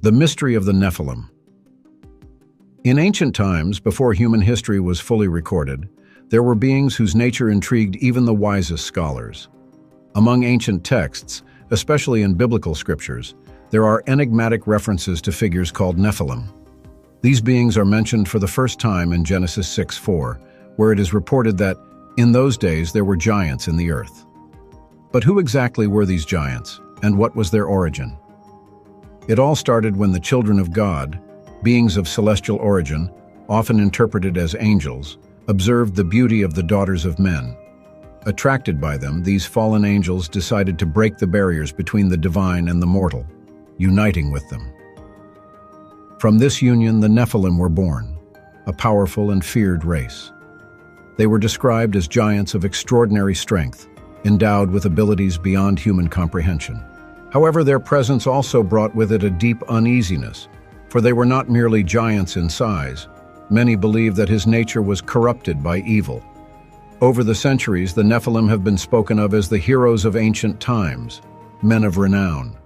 The mystery of the Nephilim. In ancient times, before human history was fully recorded, there were beings whose nature intrigued even the wisest scholars. Among ancient texts, especially in biblical scriptures, there are enigmatic references to figures called Nephilim. These beings are mentioned for the first time in Genesis 6:4, where it is reported that, in those days, there were giants in the earth. But who exactly were these giants, and what was their origin? It all started when the children of God, beings of celestial origin, often interpreted as angels, observed the beauty of the daughters of men. Attracted by them, these fallen angels decided to break the barriers between the divine and the mortal, uniting with them. From this union, the Nephilim were born, a powerful and feared race. They were described as giants of extraordinary strength, endowed with abilities beyond human comprehension. However, their presence also brought with it a deep uneasiness, for they were not merely giants in size. Many believed that his nature was corrupted by evil. Over the centuries, the Nephilim have been spoken of as the heroes of ancient times, men of renown.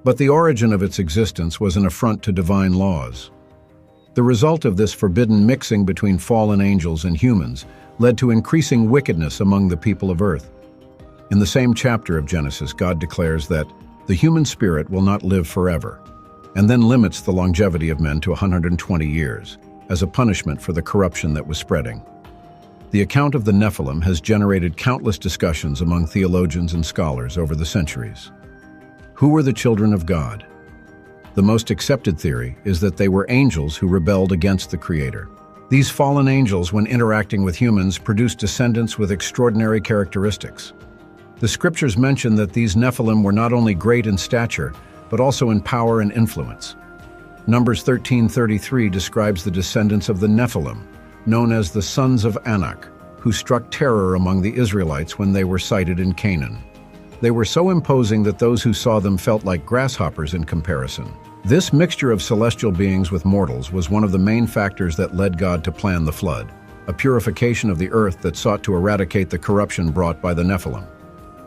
But the origin of its existence was an affront to divine laws. The result of this forbidden mixing between fallen angels and humans led to increasing wickedness among the people of earth. In the same chapter of Genesis, God declares that the human spirit will not live forever, and then limits the longevity of men to 120 years, as a punishment for the corruption that was spreading. The account of the Nephilim has generated countless discussions among theologians and scholars over the centuries. Who were the children of God? The most accepted theory is that they were angels who rebelled against the Creator. These fallen angels, when interacting with humans, produced descendants with extraordinary characteristics. The scriptures mention that these Nephilim were not only great in stature, but also in power and influence. Numbers 13:33 describes the descendants of the Nephilim, known as the sons of Enoch, who struck terror among the Israelites when they were sighted in Canaan. They were so imposing that those who saw them felt like grasshoppers in comparison. This mixture of celestial beings with mortals was one of the main factors that led God to plan the flood, a purification of the earth that sought to eradicate the corruption brought by the Nephilim.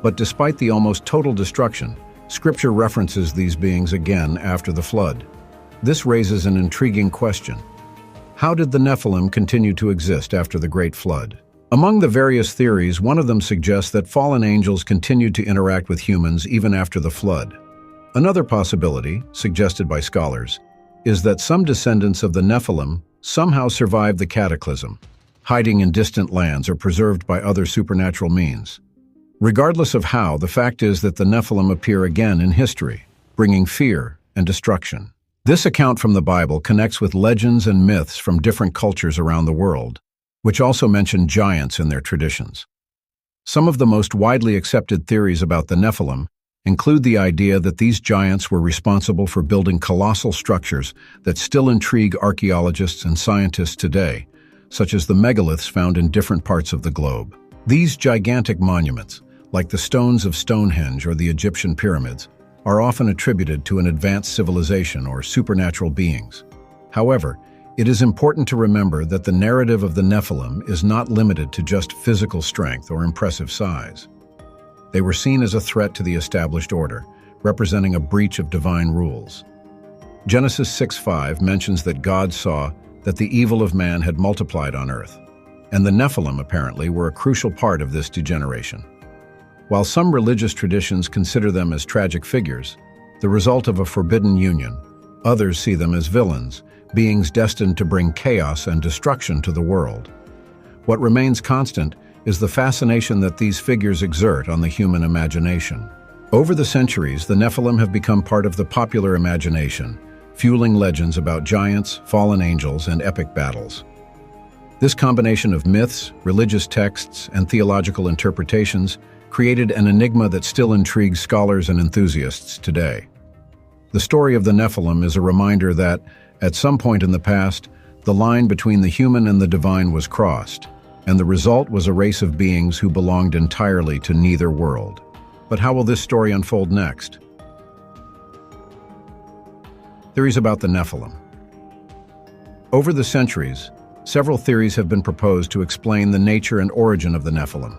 But despite the almost total destruction, Scripture references these beings again after the flood. This raises an intriguing question. How did the Nephilim continue to exist after the Great Flood? Among the various theories, one of them suggests that fallen angels continued to interact with humans even after the flood. Another possibility, suggested by scholars, is that some descendants of the Nephilim somehow survived the cataclysm, hiding in distant lands or preserved by other supernatural means. Regardless of how, the fact is that the Nephilim appear again in history, bringing fear and destruction. This account from the Bible connects with legends and myths from different cultures around the world, which also mention giants in their traditions. Some of the most widely accepted theories about the Nephilim include the idea that these giants were responsible for building colossal structures that still intrigue archaeologists and scientists today, such as the megaliths found in different parts of the globe. These gigantic monuments, like the stones of Stonehenge or the Egyptian pyramids, are often attributed to an advanced civilization or supernatural beings. However, it is important to remember that the narrative of the Nephilim is not limited to just physical strength or impressive size. They were seen as a threat to the established order, representing a breach of divine rules. Genesis 6:5 mentions that God saw that the evil of man had multiplied on earth, and the Nephilim apparently were a crucial part of this degeneration. While some religious traditions consider them as tragic figures, the result of a forbidden union, others see them as villains, beings destined to bring chaos and destruction to the world. What remains constant is the fascination that these figures exert on the human imagination. Over the centuries, the Nephilim have become part of the popular imagination, fueling legends about giants, fallen angels, and epic battles. This combination of myths, religious texts, and theological interpretations created an enigma that still intrigues scholars and enthusiasts today. The story of the Nephilim is a reminder that, at some point in the past, the line between the human and the divine was crossed, and the result was a race of beings who belonged entirely to neither world. But how will this story unfold next? Theories about the Nephilim. Over the centuries, several theories have been proposed to explain the nature and origin of the Nephilim.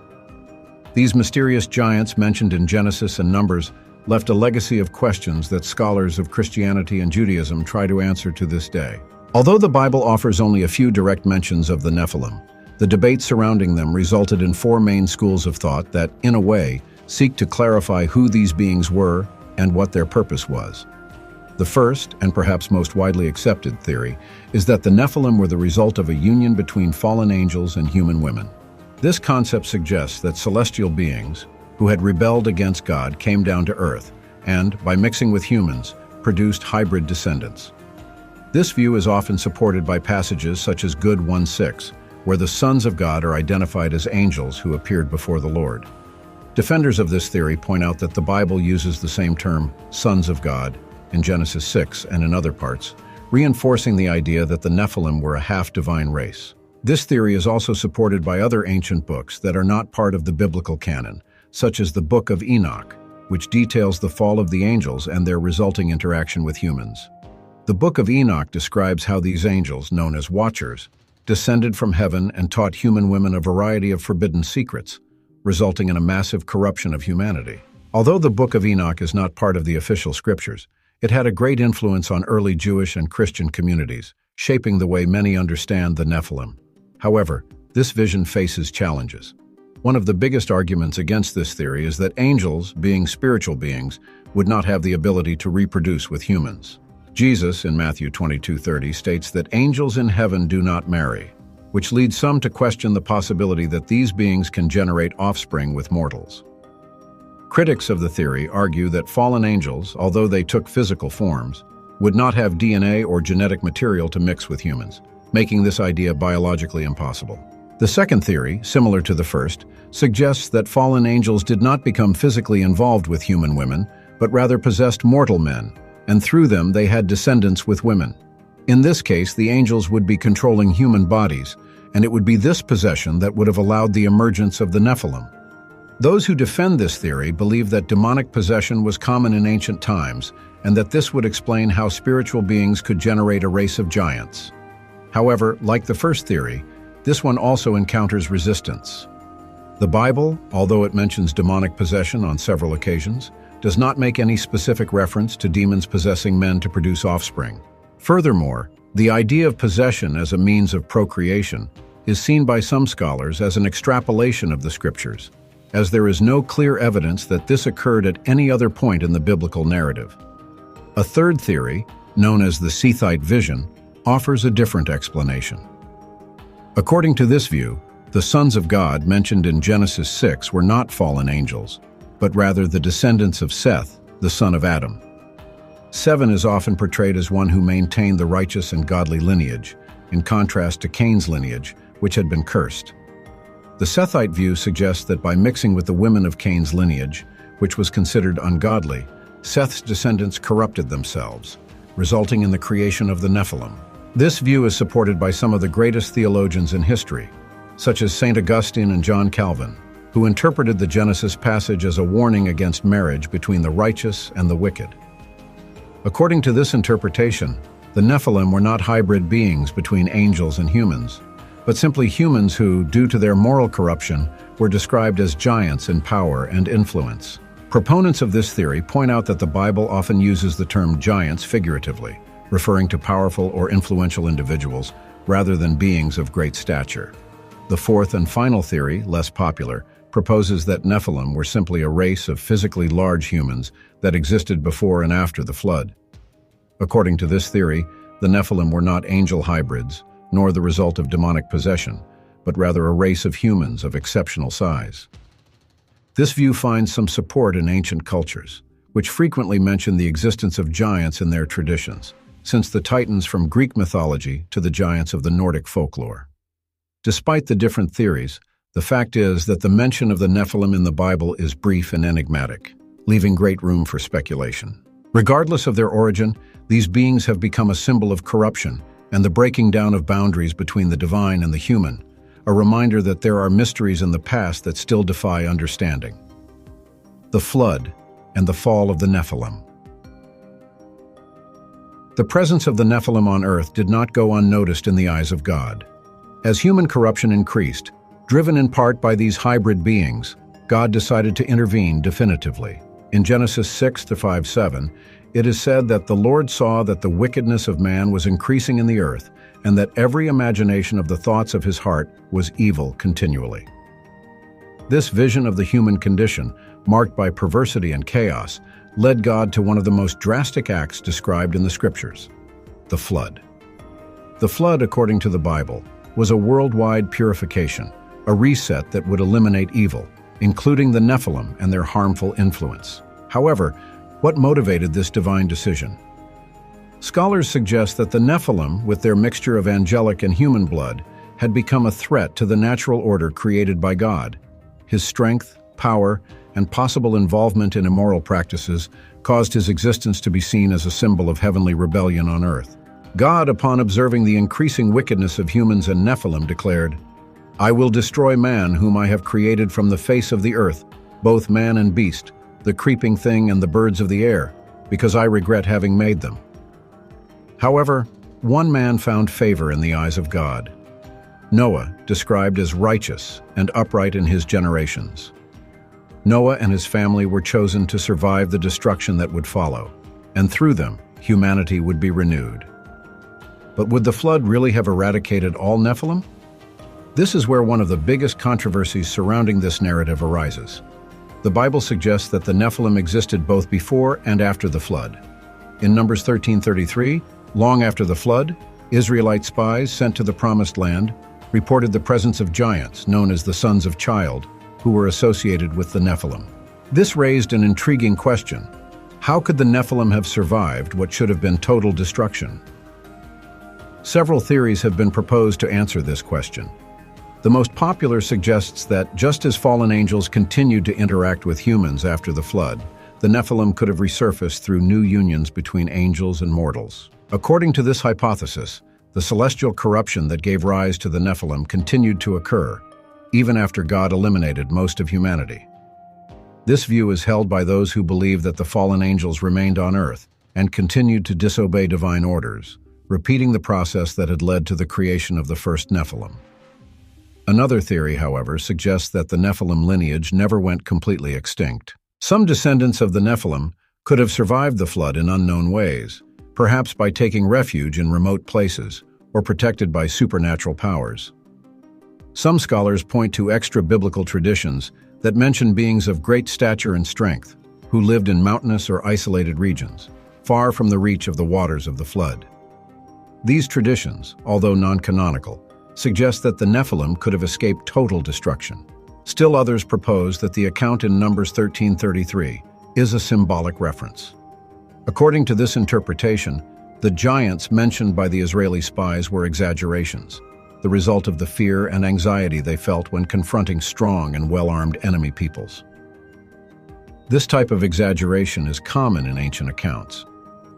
These mysterious giants mentioned in Genesis and Numbers left a legacy of questions that scholars of Christianity and Judaism try to answer to this day. Although the Bible offers only a few direct mentions of the Nephilim, the debate surrounding them resulted in four main schools of thought that, in a way, seek to clarify who these beings were and what their purpose was. The first, and perhaps most widely accepted theory, is that the Nephilim were the result of a union between fallen angels and human women. This concept suggests that celestial beings, who had rebelled against God, came down to earth and, by mixing with humans, produced hybrid descendants. This view is often supported by passages such as Good 1:6, where the sons of God are identified as angels who appeared before the Lord. Defenders of this theory point out that the Bible uses the same term, sons of God, in Genesis 6 and in other parts, reinforcing the idea that the Nephilim were a half-divine race. This theory is also supported by other ancient books that are not part of the biblical canon, such as the Book of Enoch, which details the fall of the angels and their resulting interaction with humans. The Book of Enoch describes how these angels, known as Watchers, descended from heaven and taught human women a variety of forbidden secrets, resulting in a massive corruption of humanity. Although the Book of Enoch is not part of the official scriptures, it had a great influence on early Jewish and Christian communities, shaping the way many understand the Nephilim. However, this vision faces challenges. One of the biggest arguments against this theory is that angels, being spiritual beings, would not have the ability to reproduce with humans. Jesus, in Matthew 22:30, states that angels in heaven do not marry, which leads some to question the possibility that these beings can generate offspring with mortals. Critics of the theory argue that fallen angels, although they took physical forms, would not have DNA or genetic material to mix with humans, making this idea biologically impossible. The second theory, similar to the first, suggests that fallen angels did not become physically involved with human women, but rather possessed mortal men, and through them they had descendants with women. In this case, the angels would be controlling human bodies, and it would be this possession that would have allowed the emergence of the Nephilim. Those who defend this theory believe that demonic possession was common in ancient times, and that this would explain how spiritual beings could generate a race of giants. However, like the first theory, this one also encounters resistance. The Bible, although it mentions demonic possession on several occasions, does not make any specific reference to demons possessing men to produce offspring. Furthermore, the idea of possession as a means of procreation is seen by some scholars as an extrapolation of the scriptures, as there is no clear evidence that this occurred at any other point in the biblical narrative. A third theory, known as the Sethite vision, offers a different explanation. According to this view, the sons of God mentioned in Genesis 6 were not fallen angels, but rather the descendants of Seth, the son of Adam. 7 is often portrayed as one who maintained the righteous and godly lineage, in contrast to Cain's lineage, which had been cursed. The Sethite view suggests that by mixing with the women of Cain's lineage, which was considered ungodly, Seth's descendants corrupted themselves, resulting in the creation of the Nephilim. This view is supported by some of the greatest theologians in history, such as St. Augustine and John Calvin, who interpreted the Genesis passage as a warning against marriage between the righteous and the wicked. According to this interpretation, the Nephilim were not hybrid beings between angels and humans, but simply humans who, due to their moral corruption, were described as giants in power and influence. Proponents of this theory point out that the Bible often uses the term giants figuratively, referring to powerful or influential individuals rather than beings of great stature. The fourth and final theory, less popular, proposes that Nephilim were simply a race of physically large humans that existed before and after the flood. According to this theory, the Nephilim were not angel hybrids, nor the result of demonic possession, but rather a race of humans of exceptional size. This view finds some support in ancient cultures, which frequently mention the existence of giants in their traditions, since the Titans from Greek mythology to the giants of the Nordic folklore. Despite the different theories, the fact is that the mention of the Nephilim in the Bible is brief and enigmatic, leaving great room for speculation. Regardless of their origin, these beings have become a symbol of corruption and the breaking down of boundaries between the divine and the human, a reminder that there are mysteries in the past that still defy understanding. The Flood and the Fall of the Nephilim. The presence of the Nephilim on earth did not go unnoticed in the eyes of God. As human corruption increased, driven in part by these hybrid beings, God decided to intervene definitively. In Genesis 6:5-7, it is said that the Lord saw that the wickedness of man was increasing in the earth, and that every imagination of the thoughts of his heart was evil continually. This vision of the human condition, marked by perversity and chaos, led God to one of the most drastic acts described in the Scriptures: the flood. The flood, according to the Bible, was a worldwide purification, a reset that would eliminate evil, including the Nephilim and their harmful influence. However, what motivated this divine decision? Scholars suggest that the Nephilim, with their mixture of angelic and human blood, had become a threat to the natural order created by God. His strength, power, and possible involvement in immoral practices caused his existence to be seen as a symbol of heavenly rebellion on earth. God, upon observing the increasing wickedness of humans and Nephilim, declared, "I will destroy man whom I have created from the face of the earth, both man and beast, the creeping thing and the birds of the air, because I regret having made them." However, one man found favor in the eyes of God: Noah, described as righteous and upright in his generations. Noah and his family were chosen to survive the destruction that would follow, and through them, humanity would be renewed. But would the flood really have eradicated all Nephilim? This is where one of the biggest controversies surrounding this narrative arises. The Bible suggests that the Nephilim existed both before and after the flood. In Numbers 13:33, long after the flood, Israelite spies sent to the Promised Land reported the presence of giants known as the sons of Child, who were associated with the Nephilim. This raised an intriguing question: how could the Nephilim have survived what should have been total destruction? Several theories have been proposed to answer this question. The most popular suggests that just as fallen angels continued to interact with humans after the flood, the Nephilim could have resurfaced through new unions between angels and mortals. According to this hypothesis, the celestial corruption that gave rise to the Nephilim continued to occur, even after God eliminated most of humanity. This view is held by those who believe that the fallen angels remained on earth and continued to disobey divine orders, repeating the process that had led to the creation of the first Nephilim. Another theory, however, suggests that the Nephilim lineage never went completely extinct. Some descendants of the Nephilim could have survived the flood in unknown ways, perhaps by taking refuge in remote places or protected by supernatural powers. Some scholars point to extra-biblical traditions that mention beings of great stature and strength who lived in mountainous or isolated regions, far from the reach of the waters of the flood. These traditions, although non-canonical, suggest that the Nephilim could have escaped total destruction. Still others propose that the account in Numbers 13:33 is a symbolic reference. According to this interpretation, the giants mentioned by the Israeli spies were exaggerations, the result of the fear and anxiety they felt when confronting strong and well-armed enemy peoples. This type of exaggeration is common in ancient accounts,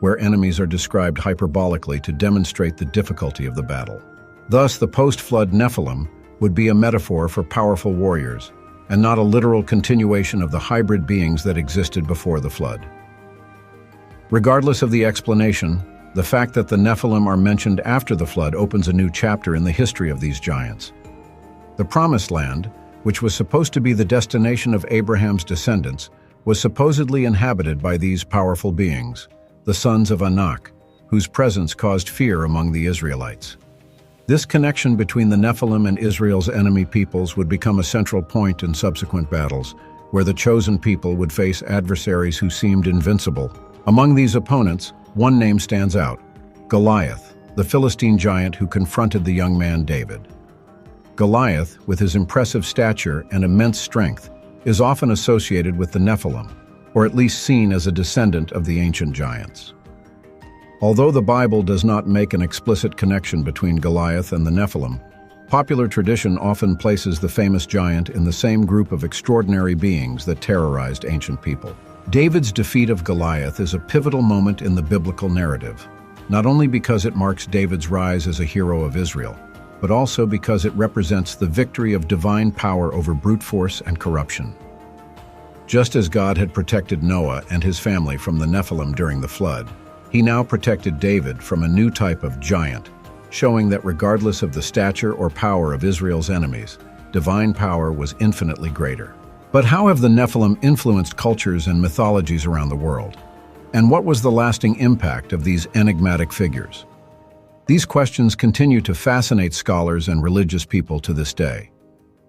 where enemies are described hyperbolically to demonstrate the difficulty of the battle. Thus, the post-flood Nephilim would be a metaphor for powerful warriors, and not a literal continuation of the hybrid beings that existed before the flood. Regardless of the explanation, the fact that the Nephilim are mentioned after the flood opens a new chapter in the history of these giants. The Promised Land, which was supposed to be the destination of Abraham's descendants, was supposedly inhabited by these powerful beings, the sons of Enoch, whose presence caused fear among the Israelites. This connection between the Nephilim and Israel's enemy peoples would become a central point in subsequent battles, where the chosen people would face adversaries who seemed invincible. Among these opponents, one name stands out: Goliath, the Philistine giant who confronted the young man David. Goliath, with his impressive stature and immense strength, is often associated with the Nephilim, or at least seen as a descendant of the ancient giants. Although the Bible does not make an explicit connection between Goliath and the Nephilim, popular tradition often places the famous giant in the same group of extraordinary beings that terrorized ancient people. David's defeat of Goliath is a pivotal moment in the biblical narrative, not only because it marks David's rise as a hero of Israel, but also because it represents the victory of divine power over brute force and corruption. Just as God had protected Noah and his family from the Nephilim during the flood, he now protected David from a new type of giant, showing that regardless of the stature or power of Israel's enemies, divine power was infinitely greater. But how have the Nephilim influenced cultures and mythologies around the world? And what was the lasting impact of these enigmatic figures? These questions continue to fascinate scholars and religious people to this day.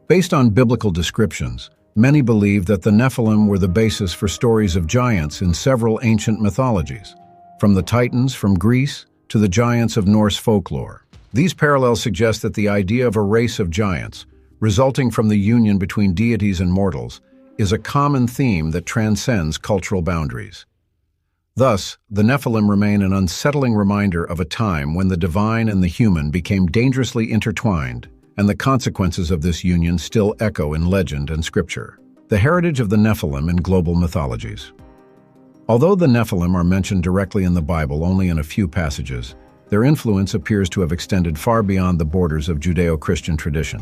Based on biblical descriptions, many believe that the Nephilim were the basis for stories of giants in several ancient mythologies, from the Titans from Greece to the giants of Norse folklore. These parallels suggest that the idea of a race of giants, resulting from the union between deities and mortals, is a common theme that transcends cultural boundaries. Thus, the Nephilim remain an unsettling reminder of a time when the divine and the human became dangerously intertwined, and the consequences of this union still echo in legend and scripture. The heritage of the Nephilim in global mythologies. Although the Nephilim are mentioned directly in the Bible only in a few passages, their influence appears to have extended far beyond the borders of Judeo-Christian tradition.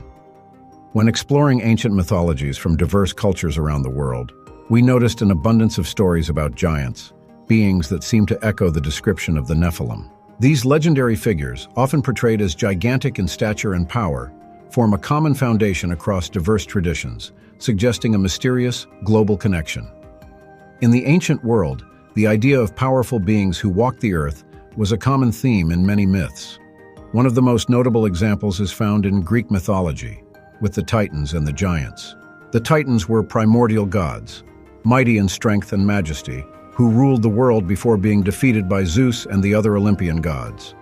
When exploring ancient mythologies from diverse cultures around the world, we noticed an abundance of stories about giants, beings that seem to echo the description of the Nephilim. These legendary figures, often portrayed as gigantic in stature and power, form a common foundation across diverse traditions, suggesting a mysterious, global connection. In the ancient world, the idea of powerful beings who walk the earth was a common theme in many myths. One of the most notable examples is found in Greek mythology, with the Titans and the giants. The Titans were primordial gods, mighty in strength and majesty, who ruled the world before being defeated by Zeus and the other Olympian gods.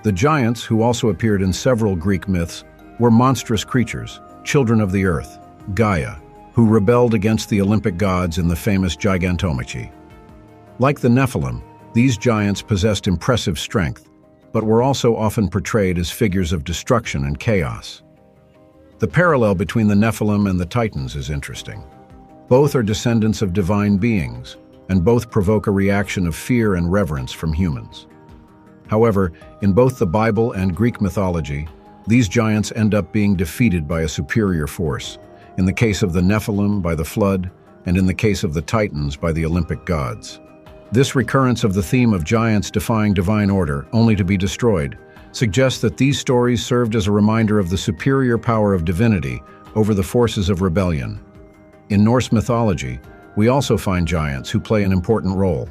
The giants, who also appeared in several Greek myths, were monstrous creatures, children of the earth, Gaia, who rebelled against the Olympic gods in the famous gigantomachy. Like the Nephilim, these giants possessed impressive strength, but were also often portrayed as figures of destruction and chaos. The parallel between the Nephilim and the Titans is interesting. Both are descendants of divine beings, and both provoke a reaction of fear and reverence from humans. However, in both the Bible and Greek mythology, these giants end up being defeated by a superior force, in the case of the Nephilim by the flood, and in the case of the Titans by the Olympic gods. This recurrence of the theme of giants defying divine order, only to be destroyed, suggests that these stories served as a reminder of the superior power of divinity over the forces of rebellion. In Norse mythology, we also find giants who play an important role.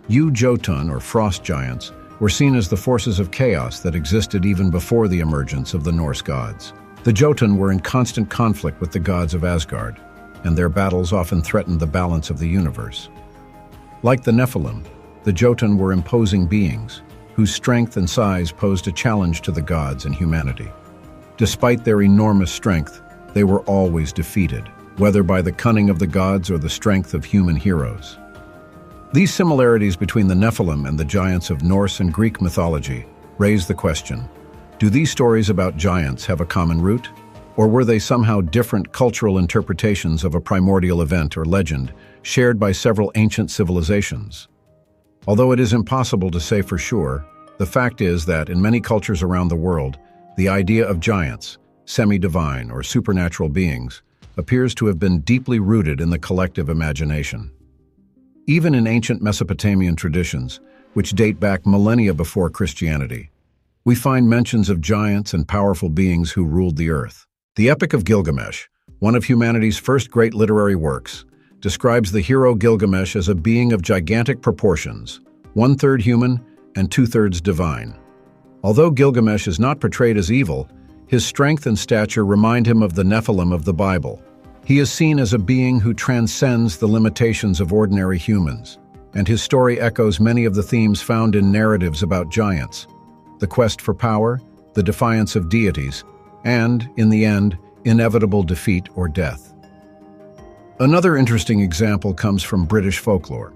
Jotun, or frost giants, were seen as the forces of chaos that existed even before the emergence of the Norse gods. The Jotun were in constant conflict with the gods of Asgard, and their battles often threatened the balance of the universe. Like the Nephilim, the Jotun were imposing beings, whose strength and size posed a challenge to the gods and humanity. Despite their enormous strength, they were always defeated, whether by the cunning of the gods or the strength of human heroes. These similarities between the Nephilim and the giants of Norse and Greek mythology raise the question, do these stories about giants have a common root? Or were they somehow different cultural interpretations of a primordial event or legend shared by several ancient civilizations? Although it is impossible to say for sure, the fact is that in many cultures around the world, the idea of giants, semi-divine or supernatural beings, appears to have been deeply rooted in the collective imagination. Even in ancient Mesopotamian traditions, which date back millennia before Christianity, we find mentions of giants and powerful beings who ruled the earth. The Epic of Gilgamesh, one of humanity's first great literary works, describes the hero Gilgamesh as a being of gigantic proportions, 1/3 human and 2/3 divine. Although Gilgamesh is not portrayed as evil, his strength and stature remind him of the Nephilim of the Bible. He is seen as a being who transcends the limitations of ordinary humans, and his story echoes many of the themes found in narratives about giants: the quest for power, the defiance of deities, and, in the end, inevitable defeat or death. Another interesting example comes from British folklore.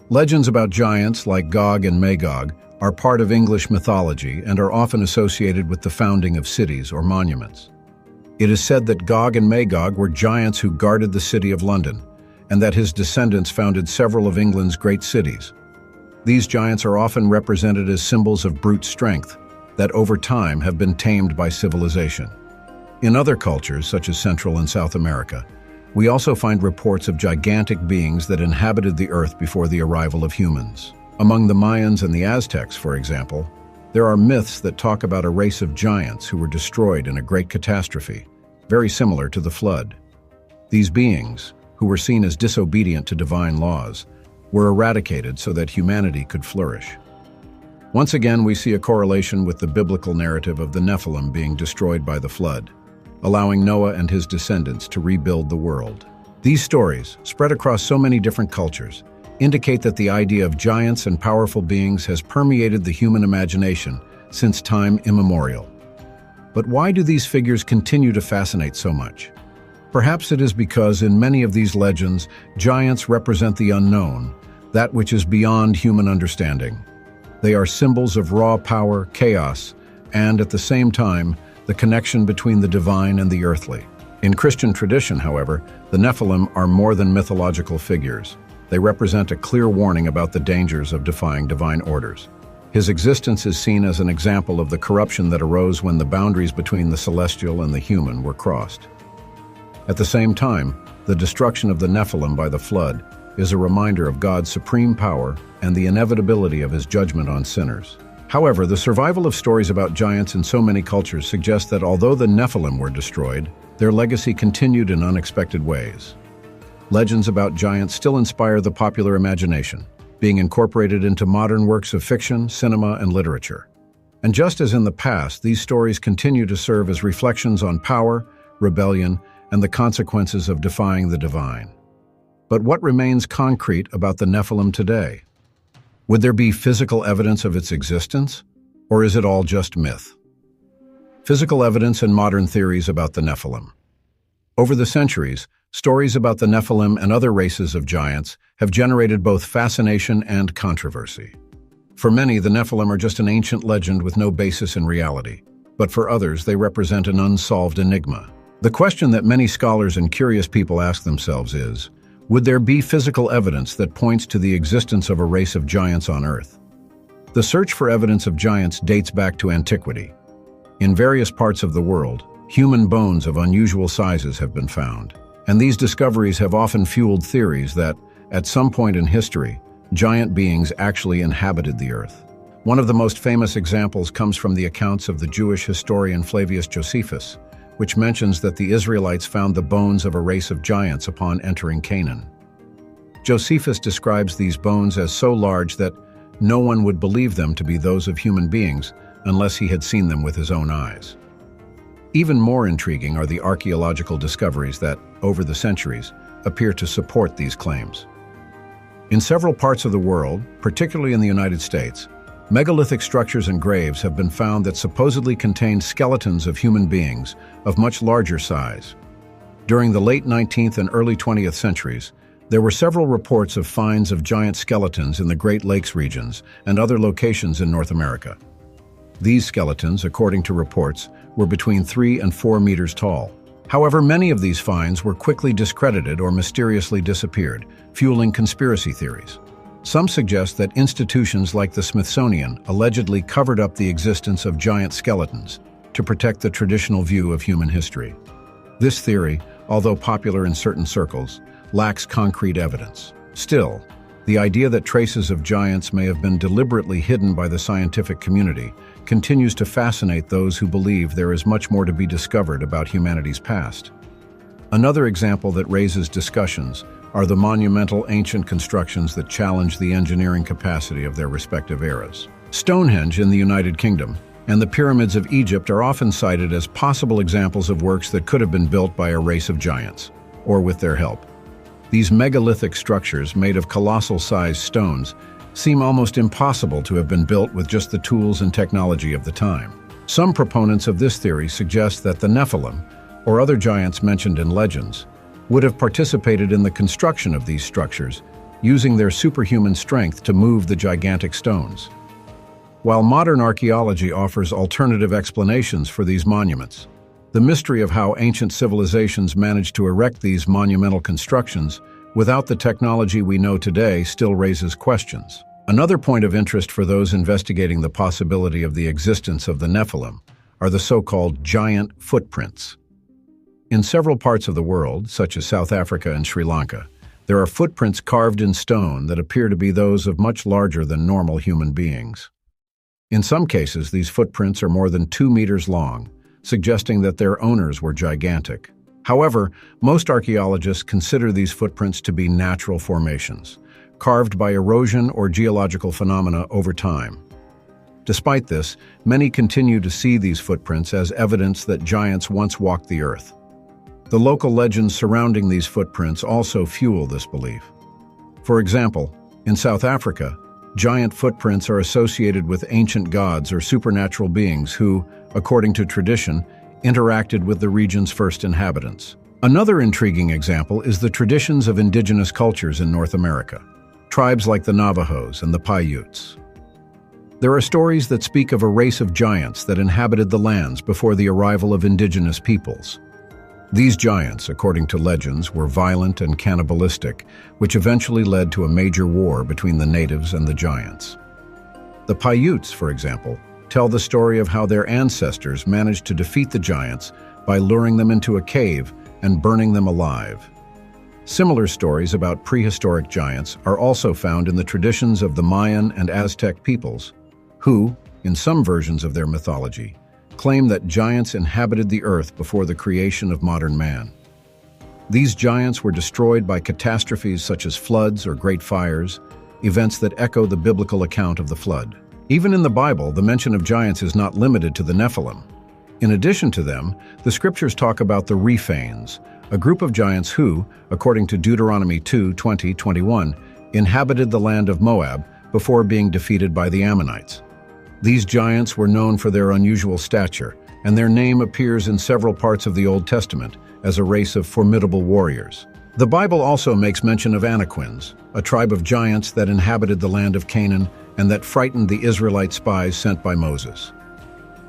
Legends about giants like Gog and Magog are part of English mythology and are often associated with the founding of cities or monuments. It is said that Gog and Magog were giants who guarded the city of London, and that his descendants founded several of England's great cities. These giants are often represented as symbols of brute strength that over time have been tamed by civilization. In other cultures, such as Central and South America, we also find reports of gigantic beings that inhabited the earth before the arrival of humans. Among the Mayans and the Aztecs, for example, there are myths that talk about a race of giants who were destroyed in a great catastrophe, very similar to the flood. These beings, who were seen as disobedient to divine laws, were eradicated so that humanity could flourish. Once again, we see a correlation with the biblical narrative of the Nephilim being destroyed by the flood, allowing Noah and his descendants to rebuild the world. These stories, spread across so many different cultures, indicate that the idea of giants and powerful beings has permeated the human imagination since time immemorial. But why do these figures continue to fascinate so much? Perhaps it is because in many of these legends, giants represent the unknown, that which is beyond human understanding. They are symbols of raw power, chaos, and at the same time, the connection between the divine and the earthly. In Christian tradition, however, the Nephilim are more than mythological figures. They represent a clear warning about the dangers of defying divine orders. His existence is seen as an example of the corruption that arose when the boundaries between the celestial and the human were crossed. At the same time, the destruction of the Nephilim by the flood is a reminder of God's supreme power and the inevitability of his judgment on sinners. However, the survival of stories about giants in so many cultures suggests that although the Nephilim were destroyed, their legacy continued in unexpected ways. Legends about giants still inspire the popular imagination, being incorporated into modern works of fiction, cinema, and literature. And just as in the past, these stories continue to serve as reflections on power, rebellion, and the consequences of defying the divine. But what remains concrete about the Nephilim today? Would there be physical evidence of its existence, or is it all just myth? Physical evidence and modern theories about the Nephilim. Over the centuries, stories about the Nephilim and other races of giants have generated both fascination and controversy. For many, the Nephilim are just an ancient legend with no basis in reality, but for others, they represent an unsolved enigma. The question that many scholars and curious people ask themselves is, would there be physical evidence that points to the existence of a race of giants on Earth? The search for evidence of giants dates back to antiquity. In various parts of the world, human bones of unusual sizes have been found, and these discoveries have often fueled theories that, at some point in history, giant beings actually inhabited the Earth. One of the most famous examples comes from the accounts of the Jewish historian Flavius Josephus, which mentions that the Israelites found the bones of a race of giants upon entering Canaan. Josephus describes these bones as so large that no one would believe them to be those of human beings unless he had seen them with his own eyes. Even more intriguing are the archaeological discoveries that, over the centuries, appear to support these claims. In several parts of the world, particularly in the United States, megalithic structures and graves have been found that supposedly contain skeletons of human beings of much larger size. During the late 19th and early 20th centuries, there were several reports of finds of giant skeletons in the Great Lakes regions and other locations in North America. These skeletons, according to reports, were between 3 and 4 meters tall. However, many of these finds were quickly discredited or mysteriously disappeared, fueling conspiracy theories. Some suggest that institutions like the Smithsonian allegedly covered up the existence of giant skeletons to protect the traditional view of human history. This theory, although popular in certain circles, lacks concrete evidence. Still, the idea that traces of giants may have been deliberately hidden by the scientific community continues to fascinate those who believe there is much more to be discovered about humanity's past. Another example that raises discussions are the monumental ancient constructions that challenge the engineering capacity of their respective eras. Stonehenge in the United Kingdom and the pyramids of Egypt are often cited as possible examples of works that could have been built by a race of giants, or with their help. These megalithic structures, made of colossal-sized stones, seem almost impossible to have been built with just the tools and technology of the time. Some proponents of this theory suggest that the Nephilim, or other giants mentioned in legends, would have participated in the construction of these structures, using their superhuman strength to move the gigantic stones. While modern archaeology offers alternative explanations for these monuments, the mystery of how ancient civilizations managed to erect these monumental constructions without the technology we know today still raises questions. Another point of interest for those investigating the possibility of the existence of the Nephilim are the so-called giant footprints. In several parts of the world, such as South Africa and Sri Lanka, there are footprints carved in stone that appear to be those of much larger than normal human beings. In some cases, these footprints are more than 2 meters long, suggesting that their owners were gigantic. However, most archaeologists consider these footprints to be natural formations, carved by erosion or geological phenomena over time. Despite this, many continue to see these footprints as evidence that giants once walked the earth. The local legends surrounding these footprints also fuel this belief. For example, in South Africa, giant footprints are associated with ancient gods or supernatural beings who, according to tradition, interacted with the region's first inhabitants. Another intriguing example is the traditions of indigenous cultures in North America, tribes like the Navajos and the Paiutes. There are stories that speak of a race of giants that inhabited the lands before the arrival of indigenous peoples. These giants, according to legends, were violent and cannibalistic, which eventually led to a major war between the natives and the giants. The Paiutes, for example, tell the story of how their ancestors managed to defeat the giants by luring them into a cave and burning them alive. Similar stories about prehistoric giants are also found in the traditions of the Mayan and Aztec peoples, who, in some versions of their mythology, claim that giants inhabited the earth before the creation of modern man. These giants were destroyed by catastrophes such as floods or great fires, events that echo the biblical account of the flood. Even in the Bible, the mention of giants is not limited to the Nephilim. In addition to them, the scriptures talk about the Rephanes, a group of giants who, according to Deuteronomy 2:20-21, inhabited the land of Moab before being defeated by the Ammonites. These giants were known for their unusual stature, and their name appears in several parts of the Old Testament as a race of formidable warriors. The Bible also makes mention of Anakims, a tribe of giants that inhabited the land of Canaan and that frightened the Israelite spies sent by Moses.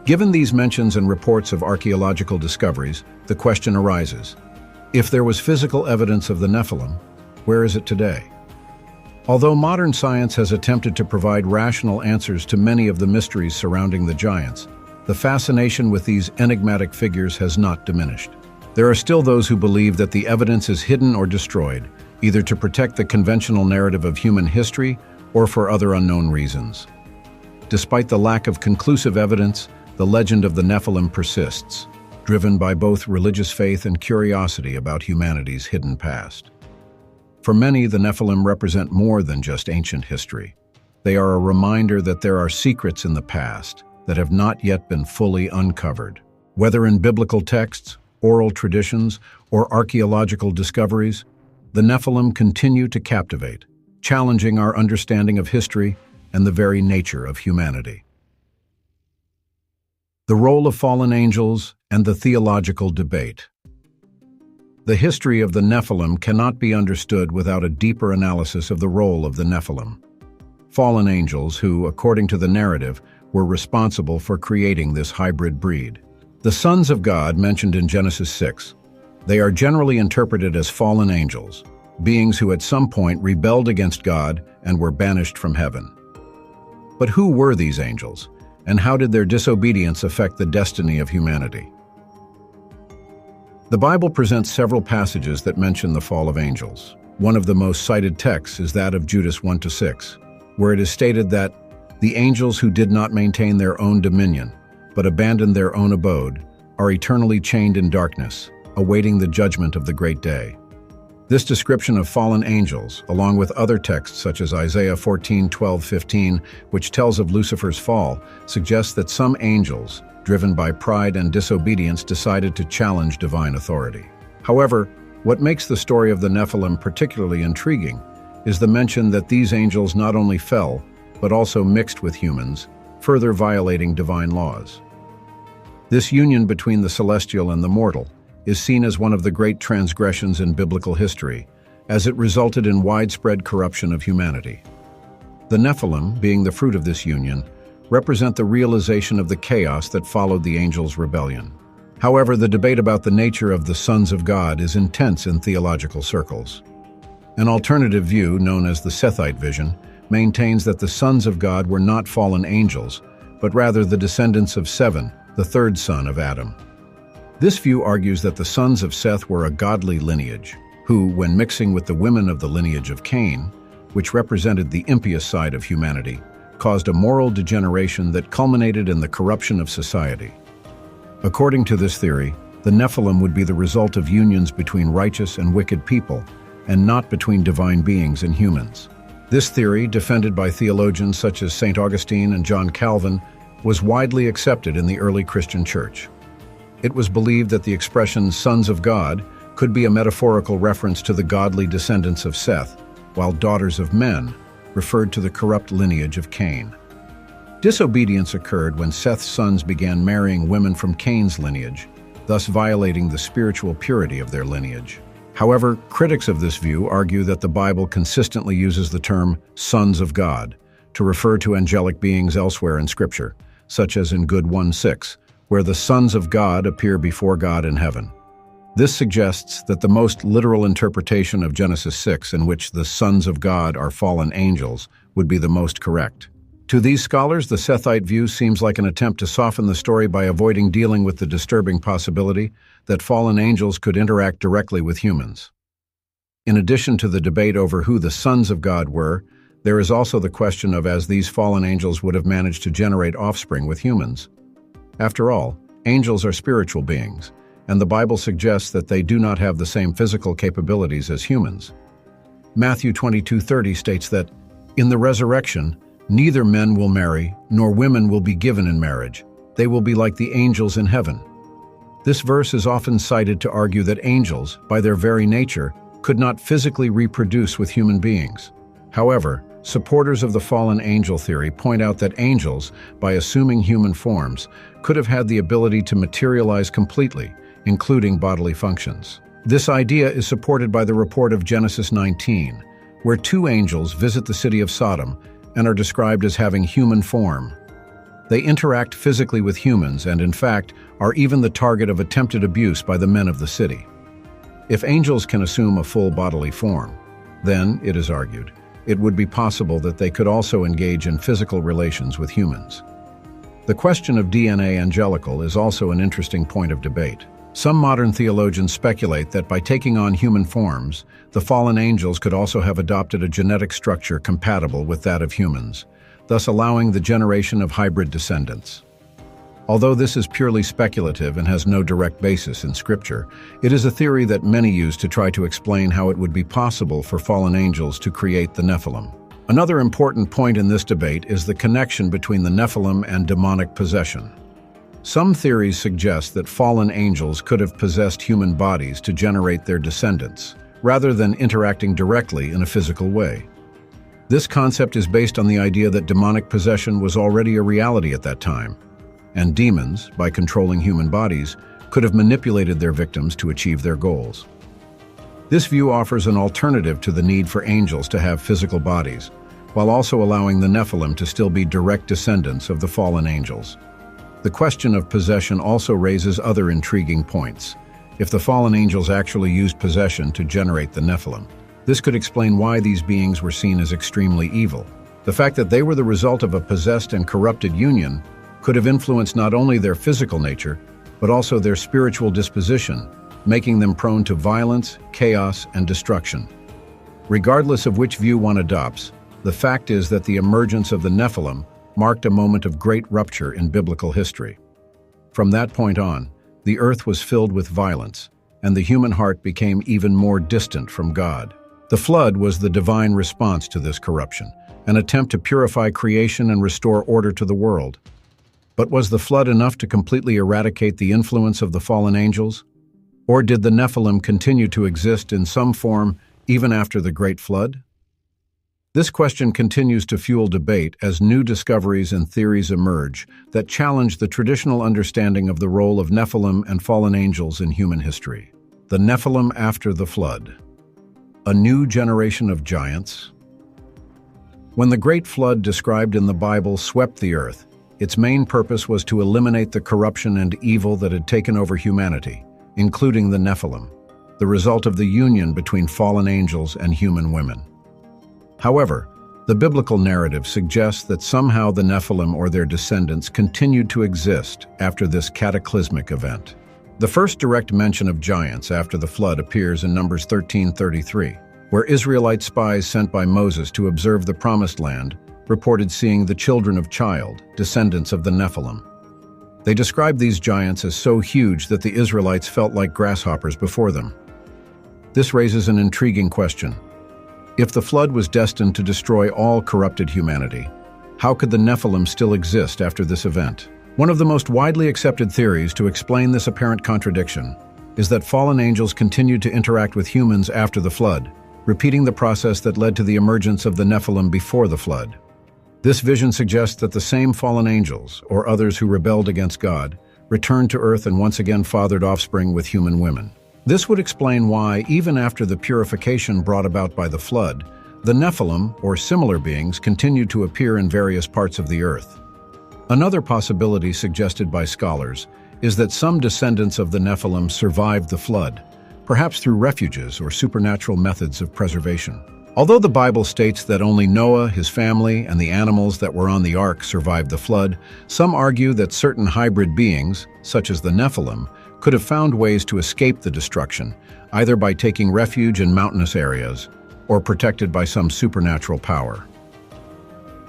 Given these mentions and reports of archaeological discoveries, the question arises: if there was physical evidence of the Nephilim, where is it today? Although modern science has attempted to provide rational answers to many of the mysteries surrounding the giants, the fascination with these enigmatic figures has not diminished. There are still those who believe that the evidence is hidden or destroyed, either to protect the conventional narrative of human history or for other unknown reasons. Despite the lack of conclusive evidence, the legend of the Nephilim persists, driven by both religious faith and curiosity about humanity's hidden past. For many, the Nephilim represent more than just ancient history. They are a reminder that there are secrets in the past that have not yet been fully uncovered. Whether in biblical texts, oral traditions, or archaeological discoveries, the Nephilim continue to captivate, challenging our understanding of history and the very nature of humanity. The role of fallen angels and the theological debate. The history of the Nephilim cannot be understood without a deeper analysis of the role of the Nephilim, fallen angels who, according to the narrative, were responsible for creating this hybrid breed. The sons of God mentioned in Genesis 6, they are generally interpreted as fallen angels, beings who at some point rebelled against God and were banished from heaven. But who were these angels, and how did their disobedience affect the destiny of humanity? The Bible presents several passages that mention the fall of angels. One of the most cited texts is that of Judas 1-6, where it is stated that the angels who did not maintain their own dominion, but abandoned their own abode, are eternally chained in darkness, awaiting the judgment of the great day. This description of fallen angels, along with other texts such as Isaiah 14:12-15, which tells of Lucifer's fall, suggests that some angels, driven by pride and disobedience, decided to challenge divine authority. However, what makes the story of the Nephilim particularly intriguing is the mention that these angels not only fell, but also mixed with humans, further violating divine laws. This union between the celestial and the mortal is seen as one of the great transgressions in biblical history, as it resulted in widespread corruption of humanity. The Nephilim, being the fruit of this union, represent the realization of the chaos that followed the angels' rebellion. However, the debate about the nature of the sons of God is intense in theological circles. An alternative view, known as the Sethite vision, maintains that the sons of God were not fallen angels, but rather the descendants of Seven, the third son of Adam. This view argues that the sons of Seth were a godly lineage, who, when mixing with the women of the lineage of Cain, which represented the impious side of humanity, caused a moral degeneration that culminated in the corruption of society. According to this theory, The Nephilim would be the result of unions between righteous and wicked people, and not between divine beings and humans. This theory, defended by theologians such as St. Augustine and John Calvin, was widely accepted in the early Christian church. It was believed that the expression sons of God could be a metaphorical reference to the godly descendants of Seth, while daughters of men referred to the corrupt lineage of Cain. Disobedience occurred when Seth's sons began marrying women from Cain's lineage, thus violating the spiritual purity of their lineage. However, critics of this view argue that the Bible consistently uses the term sons of God to refer to angelic beings elsewhere in Scripture, such as in Good 1:6, where the sons of God appear before God in heaven. This suggests that the most literal interpretation of Genesis 6, in which the sons of God are fallen angels, would be the most correct. To these scholars, the Sethite view seems like an attempt to soften the story by avoiding dealing with the disturbing possibility that fallen angels could interact directly with humans. In addition to the debate over who the sons of God were, there is also the question of as these fallen angels would have managed to generate offspring with humans. After all, angels are spiritual beings, and the Bible suggests that they do not have the same physical capabilities as humans. Matthew 22:30 states that, "In the resurrection, neither men will marry, nor women will be given in marriage. They will be like the angels in heaven." This verse is often cited to argue that angels, by their very nature, could not physically reproduce with human beings. However, supporters of the fallen angel theory point out that angels, by assuming human forms, could have had the ability to materialize completely, including bodily functions. This idea is supported by the report of Genesis 19, where two angels visit the city of Sodom and are described as having human form. They interact physically with humans and, in fact, are even the target of attempted abuse by the men of the city. If angels can assume a full bodily form, then, it is argued, it would be possible that they could also engage in physical relations with humans. The question of DNA angelical is also an interesting point of debate. Some modern theologians speculate that by taking on human forms, the fallen angels could also have adopted a genetic structure compatible with that of humans, thus allowing the generation of hybrid descendants. Although this is purely speculative and has no direct basis in Scripture, it is a theory that many use to try to explain how it would be possible for fallen angels to create the Nephilim. Another important point in this debate is the connection between the Nephilim and demonic possession. Some theories suggest that fallen angels could have possessed human bodies to generate their descendants, rather than interacting directly in a physical way. This concept is based on the idea that demonic possession was already a reality at that time, and demons, by controlling human bodies, could have manipulated their victims to achieve their goals. This view offers an alternative to the need for angels to have physical bodies, while also allowing the Nephilim to still be direct descendants of the fallen angels. The question of possession also raises other intriguing points. If the fallen angels actually used possession to generate the Nephilim, this could explain why these beings were seen as extremely evil. The fact that they were the result of a possessed and corrupted union could have influenced not only their physical nature, but also their spiritual disposition, making them prone to violence, chaos, and destruction. Regardless of which view one adopts, the fact is that the emergence of the Nephilim marked a moment of great rupture in biblical history. From that point on, the earth was filled with violence, and the human heart became even more distant from God. The flood was the divine response to this corruption, an attempt to purify creation and restore order to the world. But was the flood enough to completely eradicate the influence of the fallen angels? Or did the Nephilim continue to exist in some form even after the Great Flood? This question continues to fuel debate as new discoveries and theories emerge that challenge the traditional understanding of the role of Nephilim and fallen angels in human history. The Nephilim after the flood. A new generation of giants. When the Great Flood described in the Bible swept the earth, its main purpose was to eliminate the corruption and evil that had taken over humanity, including the Nephilim, the result of the union between fallen angels and human women. However, the biblical narrative suggests that somehow the Nephilim or their descendants continued to exist after this cataclysmic event. The first direct mention of giants after the flood appears in Numbers 13:33, where Israelite spies sent by Moses to observe the Promised Land reported seeing the children of child, descendants of the Nephilim. They described these giants as so huge that the Israelites felt like grasshoppers before them. This raises an intriguing question. If the flood was destined to destroy all corrupted humanity, how could the Nephilim still exist after this event? One of the most widely accepted theories to explain this apparent contradiction is that fallen angels continued to interact with humans after the flood, repeating the process that led to the emergence of the Nephilim before the flood. This vision suggests that the same fallen angels, or others who rebelled against God, returned to earth and once again fathered offspring with human women. This would explain why, even after the purification brought about by the flood, the Nephilim, or similar beings, continued to appear in various parts of the earth. Another possibility suggested by scholars is that some descendants of the Nephilim survived the flood, perhaps through refuges or supernatural methods of preservation. Although the Bible states that only Noah, his family, and the animals that were on the ark survived the flood, some argue that certain hybrid beings, such as the Nephilim, could have found ways to escape the destruction, either by taking refuge in mountainous areas or protected by some supernatural power.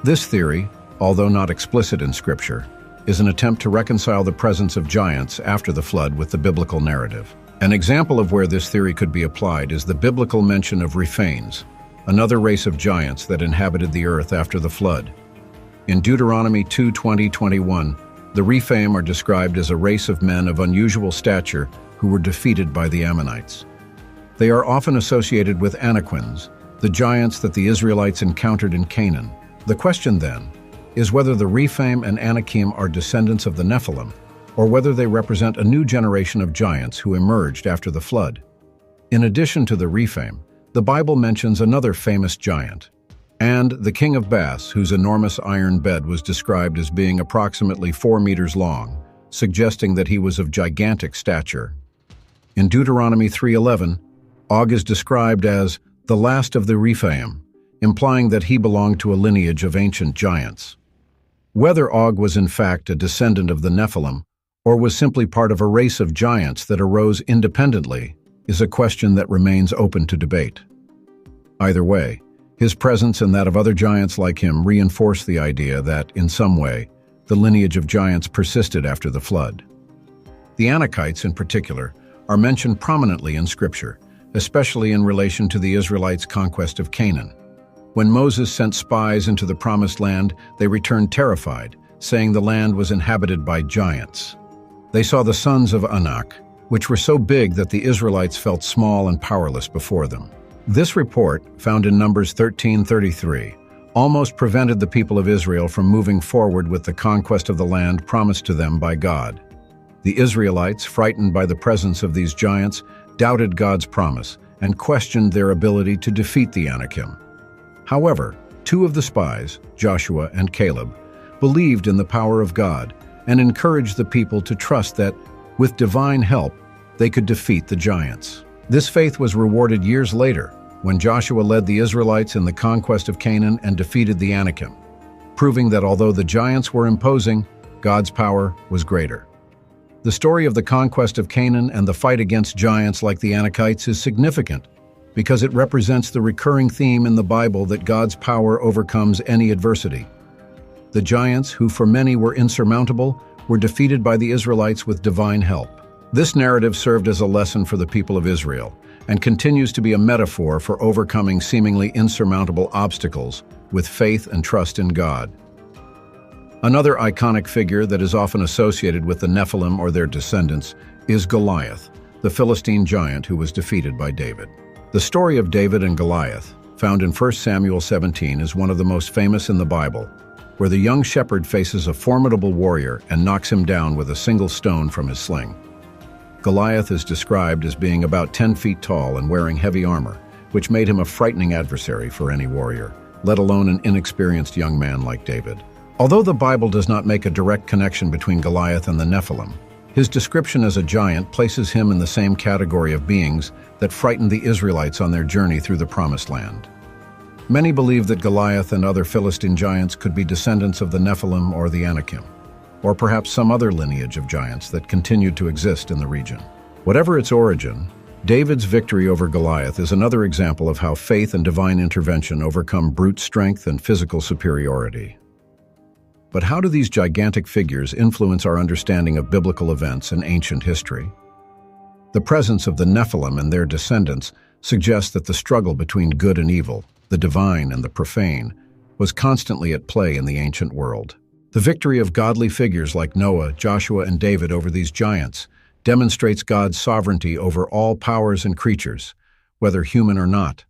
This theory, although not explicit in Scripture, is an attempt to reconcile the presence of giants after the flood with the biblical narrative. An example of where this theory could be applied is the biblical mention of Rephanes, another race of giants that inhabited the earth after the flood. In Deuteronomy 2:20-21, the Rephaim are described as a race of men of unusual stature who were defeated by the Ammonites. They are often associated with Anakims, the giants that the Israelites encountered in Canaan. The question then is whether the Rephaim and Anakim are descendants of the Nephilim, or whether they represent a new generation of giants who emerged after the flood. In addition to the Rephaim, the Bible mentions another famous giant, and the king of Bass, whose enormous iron bed was described as being approximately 4 meters long, suggesting that he was of gigantic stature. In Deuteronomy 3:11, Og is described as the last of the Rephaim, implying that he belonged to a lineage of ancient giants. Whether Og was in fact a descendant of the Nephilim, or was simply part of a race of giants that arose independently, is a question that remains open to debate. Either way, his presence and that of other giants like him reinforce the idea that, in some way, the lineage of giants persisted after the flood. The Anakites, in particular, are mentioned prominently in Scripture, especially in relation to the Israelites' conquest of Canaan. When Moses sent spies into the Promised Land, they returned terrified, saying the land was inhabited by giants. They saw the sons of Anak, which were so big that the Israelites felt small and powerless before them. This report, found in Numbers 13:33, almost prevented the people of Israel from moving forward with the conquest of the land promised to them by God. The Israelites, frightened by the presence of these giants, doubted God's promise and questioned their ability to defeat the Anakim. However, 2 of the spies, Joshua and Caleb, believed in the power of God and encouraged the people to trust that, with divine help, they could defeat the giants. This faith was rewarded years later when Joshua led the Israelites in the conquest of Canaan and defeated the Anakim, proving that although the giants were imposing, God's power was greater. The story of the conquest of Canaan and the fight against giants like the Anakites is significant because it represents the recurring theme in the Bible that God's power overcomes any adversity. The giants, who for many were insurmountable, were defeated by the Israelites with divine help. This narrative served as a lesson for the people of Israel and continues to be a metaphor for overcoming seemingly insurmountable obstacles with faith and trust in God. Another iconic figure that is often associated with the Nephilim or their descendants is Goliath, the Philistine giant who was defeated by David. The story of David and Goliath, found in 1 Samuel 17, is one of the most famous in the Bible, where the young shepherd faces a formidable warrior and knocks him down with a single stone from his sling. Goliath is described as being about 10 feet tall and wearing heavy armor, which made him a frightening adversary for any warrior, let alone an inexperienced young man like David. Although the Bible does not make a direct connection between Goliath and the Nephilim, his description as a giant places him in the same category of beings that frightened the Israelites on their journey through the Promised Land. Many believe that Goliath and other Philistine giants could be descendants of the Nephilim or the Anakim, or perhaps some other lineage of giants that continued to exist in the region. Whatever its origin, David's victory over Goliath is another example of how faith and divine intervention overcome brute strength and physical superiority. But how do these gigantic figures influence our understanding of biblical events and ancient history? The presence of the Nephilim and their descendants suggests that the struggle between good and evil, the divine and the profane, was constantly at play in the ancient world. The victory of godly figures like Noah, Joshua, and David over these giants demonstrates God's sovereignty over all powers and creatures, whether human or not.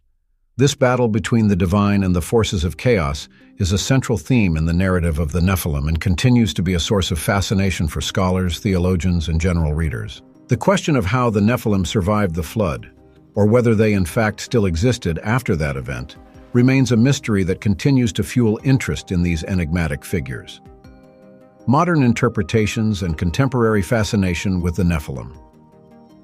This battle between the divine and the forces of chaos is a central theme in the narrative of the Nephilim and continues to be a source of fascination for scholars, theologians, and general readers. The question of how the Nephilim survived the flood, or whether they in fact still existed after that event, remains a mystery that continues to fuel interest in these enigmatic figures. Modern interpretations and contemporary fascination with the Nephilim.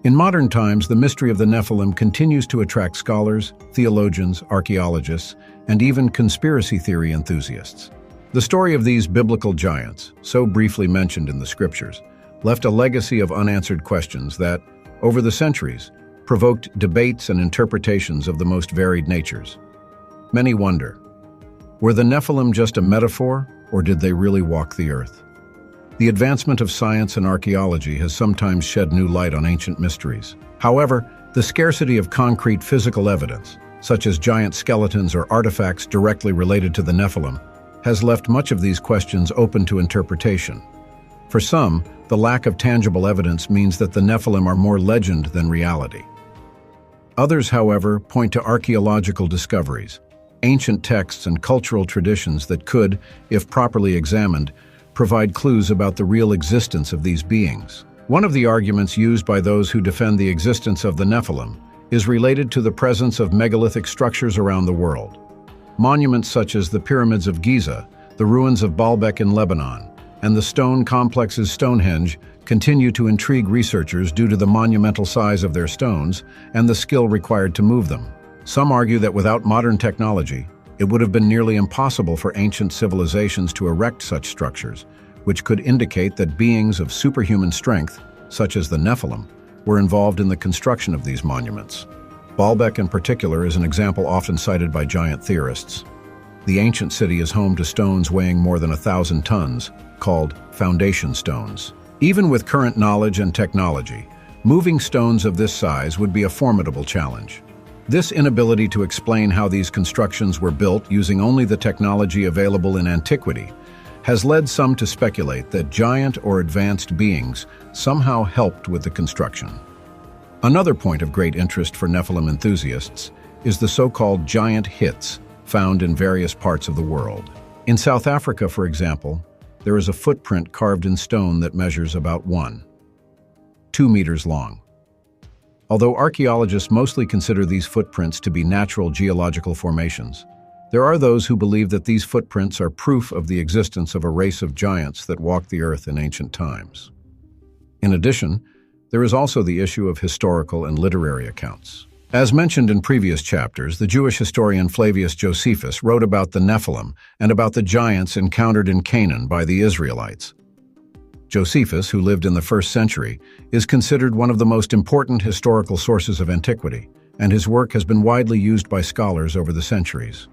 In modern times, the mystery of the Nephilim continues to attract scholars, theologians, archaeologists, and even conspiracy theory enthusiasts. The story of these biblical giants, so briefly mentioned in the scriptures, left a legacy of unanswered questions that, over the centuries, provoked debates and interpretations of the most varied natures. Many wonder, were the Nephilim just a metaphor, or did they really walk the earth? The advancement of science and archaeology has sometimes shed new light on ancient mysteries. However, the scarcity of concrete physical evidence, such as giant skeletons or artifacts directly related to the Nephilim, has left much of these questions open to interpretation. For some, the lack of tangible evidence means that the Nephilim are more legend than reality. Others, however, point to archaeological discoveries, ancient texts and cultural traditions that could, if properly examined, provide clues about the real existence of these beings. One of the arguments used by those who defend the existence of the Nephilim is related to the presence of megalithic structures around the world. Monuments such as the pyramids of Giza, the ruins of Baalbek in Lebanon, and the stone complexes Stonehenge continue to intrigue researchers due to the monumental size of their stones and the skill required to move them. Some argue that without modern technology, it would have been nearly impossible for ancient civilizations to erect such structures, which could indicate that beings of superhuman strength, such as the Nephilim, were involved in the construction of these monuments. Baalbek in particular is an example often cited by giant theorists. The ancient city is home to stones weighing more than 1,000 tons, called foundation stones. Even with current knowledge and technology, moving stones of this size would be a formidable challenge. This inability to explain how these constructions were built using only the technology available in antiquity has led some to speculate that giant or advanced beings somehow helped with the construction. Another point of great interest for Nephilim enthusiasts is the so-called giant hits found in various parts of the world. In South Africa, for example, there is a footprint carved in stone that measures about 2 meters long. Although archaeologists mostly consider these footprints to be natural geological formations, there are those who believe that these footprints are proof of the existence of a race of giants that walked the earth in ancient times. In addition, there is also the issue of historical and literary accounts. As mentioned in previous chapters, the Jewish historian Flavius Josephus wrote about the Nephilim and about the giants encountered in Canaan by the Israelites. Josephus, who lived in the 1st century, is considered one of the most important historical sources of antiquity, and his work has been widely used by scholars over the centuries.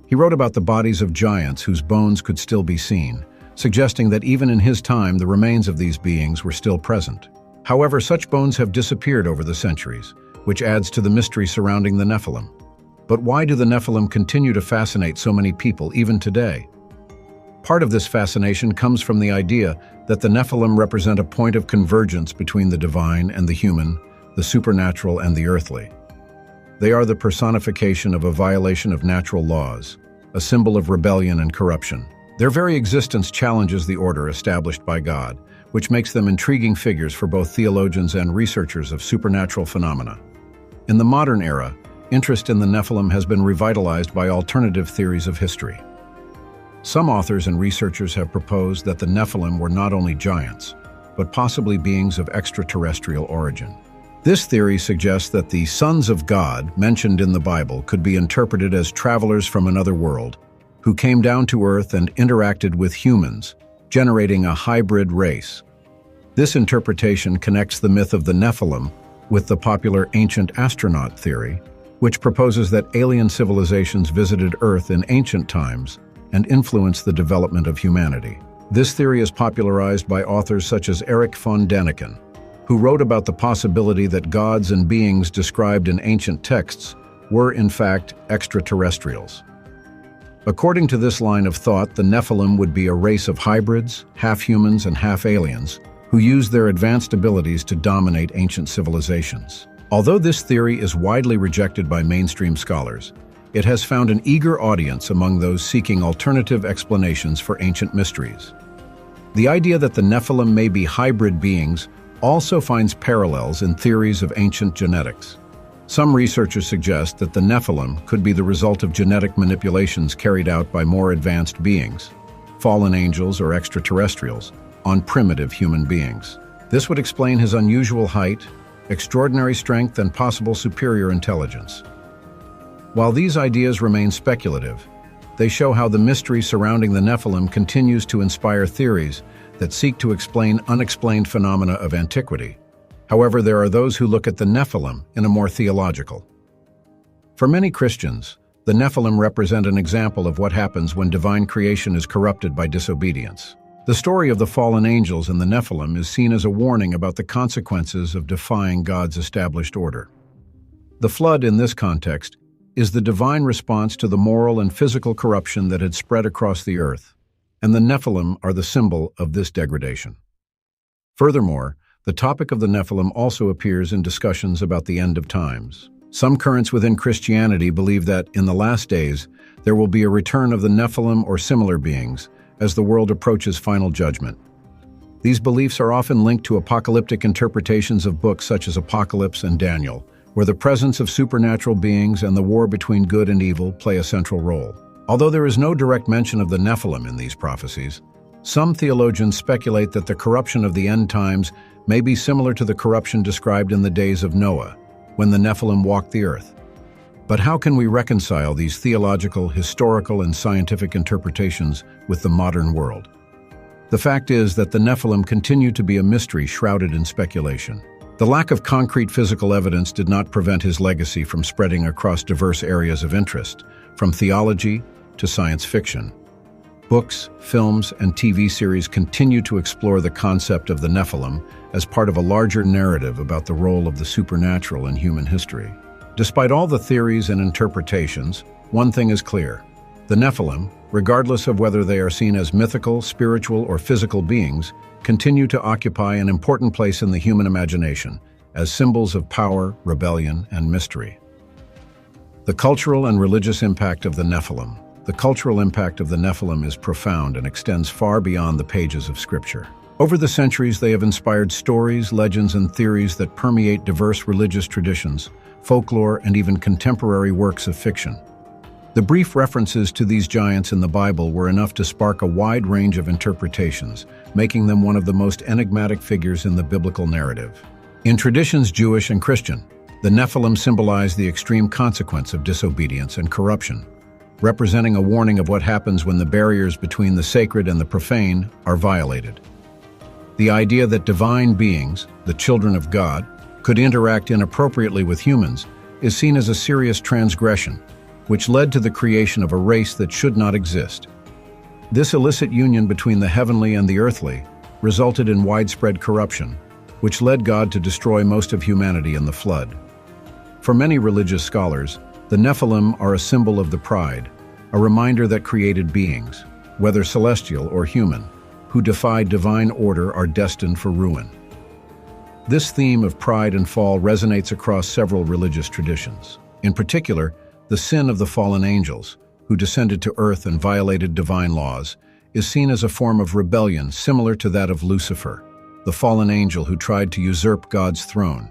He wrote about the bodies of giants whose bones could still be seen, suggesting that even in his time the remains of these beings were still present. However, such bones have disappeared over the centuries, which adds to the mystery surrounding the Nephilim. But why do the Nephilim continue to fascinate so many people even today? Part of this fascination comes from the idea that the Nephilim represent a point of convergence between the divine and the human, the supernatural and the earthly. They are the personification of a violation of natural laws, a symbol of rebellion and corruption. Their very existence challenges the order established by God, which makes them intriguing figures for both theologians and researchers of supernatural phenomena. In the modern era, interest in the Nephilim has been revitalized by alternative theories of history. Some authors and researchers have proposed that the Nephilim were not only giants, but possibly beings of extraterrestrial origin. This theory suggests that the sons of God mentioned in the Bible could be interpreted as travelers from another world, who came down to Earth and interacted with humans, generating a hybrid race. This interpretation connects the myth of the Nephilim with the popular ancient astronaut theory, which proposes that alien civilizations visited Earth in ancient times and influenced the development of humanity. This theory is popularized by authors such as Erich von Däniken, who wrote about the possibility that gods and beings described in ancient texts were, in fact, extraterrestrials. According to this line of thought, the Nephilim would be a race of hybrids, half-humans and half-aliens, who used their advanced abilities to dominate ancient civilizations. Although this theory is widely rejected by mainstream scholars, it has found an eager audience among those seeking alternative explanations for ancient mysteries. The idea that the Nephilim may be hybrid beings also finds parallels in theories of ancient genetics. Some researchers suggest that the Nephilim could be the result of genetic manipulations carried out by more advanced beings, fallen angels or extraterrestrials, on primitive human beings. This would explain his unusual height, extraordinary strength, and possible superior intelligence. While these ideas remain speculative, they show how the mystery surrounding the Nephilim continues to inspire theories that seek to explain unexplained phenomena of antiquity. However, there are those who look at the Nephilim in a more theological. For many Christians, the Nephilim represent an example of what happens when divine creation is corrupted by disobedience. The story of the fallen angels and the Nephilim is seen as a warning about the consequences of defying God's established order. The flood, in this context, is the divine response to the moral and physical corruption that had spread across the earth, and the Nephilim are the symbol of this degradation. Furthermore, the topic of the Nephilim also appears in discussions about the end of times. Some currents within Christianity believe that, in the last days, there will be a return of the Nephilim or similar beings as the world approaches final judgment. These beliefs are often linked to apocalyptic interpretations of books such as Apocalypse and Daniel, where the presence of supernatural beings and the war between good and evil play a central role. Although there is no direct mention of the Nephilim in these prophecies, some theologians speculate that the corruption of the end times may be similar to the corruption described in the days of Noah, when the Nephilim walked the earth. But how can we reconcile these theological, historical, and scientific interpretations with the modern world? The fact is that the Nephilim continue to be a mystery shrouded in speculation. The lack of concrete physical evidence did not prevent his legacy from spreading across diverse areas of interest, from theology to science fiction. Books, films, and TV series continue to explore the concept of the Nephilim as part of a larger narrative about the role of the supernatural in human history. Despite all the theories and interpretations, one thing is clear. The Nephilim, regardless of whether they are seen as mythical, spiritual, or physical beings, continue to occupy an important place in the human imagination as symbols of power, rebellion, and mystery. The cultural and religious impact of the Nephilim. The cultural impact of the Nephilim is profound and extends far beyond the pages of Scripture. Over the centuries, they have inspired stories, legends, and theories that permeate diverse religious traditions, folklore, and even contemporary works of fiction. The brief references to these giants in the Bible were enough to spark a wide range of interpretations, making them one of the most enigmatic figures in the biblical narrative. In traditions Jewish and Christian, the Nephilim symbolize the extreme consequence of disobedience and corruption, representing a warning of what happens when the barriers between the sacred and the profane are violated. The idea that divine beings, the children of God, could interact inappropriately with humans is seen as a serious transgression, which led to the creation of a race that should not exist. This illicit union between the heavenly and the earthly resulted in widespread corruption, which led God to destroy most of humanity in the flood. For many religious scholars, the Nephilim are a symbol of the pride, a reminder that created beings, whether celestial or human, who defy divine order are destined for ruin. This theme of pride and fall resonates across several religious traditions. In particular, the sin of the fallen angels, who descended to earth and violated divine laws, is seen as a form of rebellion similar to that of Lucifer, the fallen angel who tried to usurp God's throne.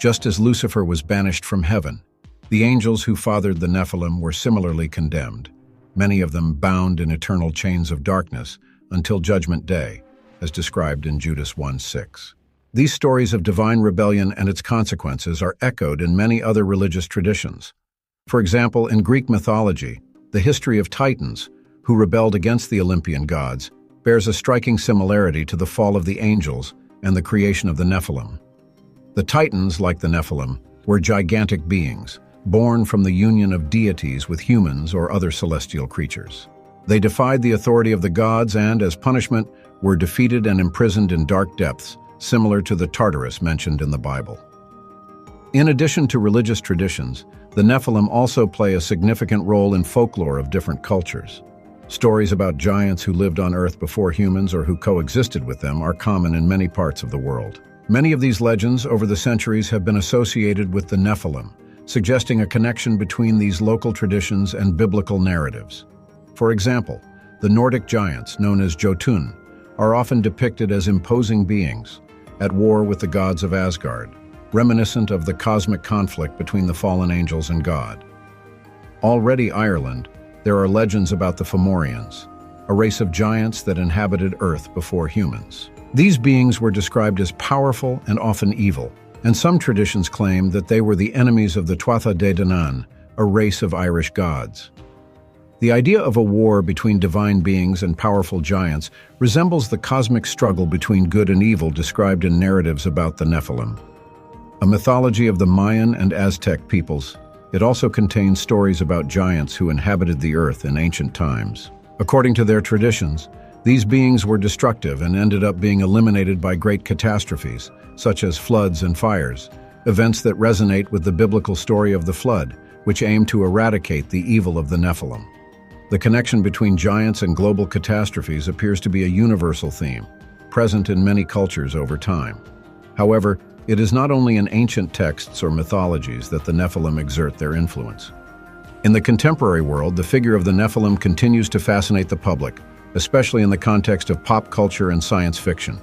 Just as Lucifer was banished from heaven, the angels who fathered the Nephilim were similarly condemned, many of them bound in eternal chains of darkness until Judgment Day, as described in Judas 1:6. These stories of divine rebellion and its consequences are echoed in many other religious traditions. For example, in Greek mythology, the history of Titans, who rebelled against the Olympian gods, bears a striking similarity to the fall of the angels and the creation of the Nephilim. The Titans, like the Nephilim, were gigantic beings, born from the union of deities with humans or other celestial creatures. They defied the authority of the gods and, as punishment, were defeated and imprisoned in dark depths, similar to the Tartarus mentioned in the Bible. In addition to religious traditions, the Nephilim also play a significant role in folklore of different cultures. Stories about giants who lived on Earth before humans or who coexisted with them are common in many parts of the world. Many of these legends over the centuries have been associated with the Nephilim, suggesting a connection between these local traditions and biblical narratives. For example, the Nordic giants, known as Jotun, are often depicted as imposing beings, at war with the gods of Asgard, reminiscent of the cosmic conflict between the fallen angels and God. Already Ireland, there are legends about the Fomorians, a race of giants that inhabited Earth before humans. These beings were described as powerful and often evil, and some traditions claim that they were the enemies of the Tuatha De Danann, a race of Irish gods. The idea of a war between divine beings and powerful giants resembles the cosmic struggle between good and evil described in narratives about the Nephilim. A mythology of the Mayan and Aztec peoples, it also contains stories about giants who inhabited the earth in ancient times. According to their traditions, these beings were destructive and ended up being eliminated by great catastrophes, such as floods and fires, events that resonate with the biblical story of the flood, which aimed to eradicate the evil of the Nephilim. The connection between giants and global catastrophes appears to be a universal theme, present in many cultures over time. However, it is not only in ancient texts or mythologies that the Nephilim exert their influence. In the contemporary world, the figure of the Nephilim continues to fascinate the public, especially in the context of pop culture and science fiction.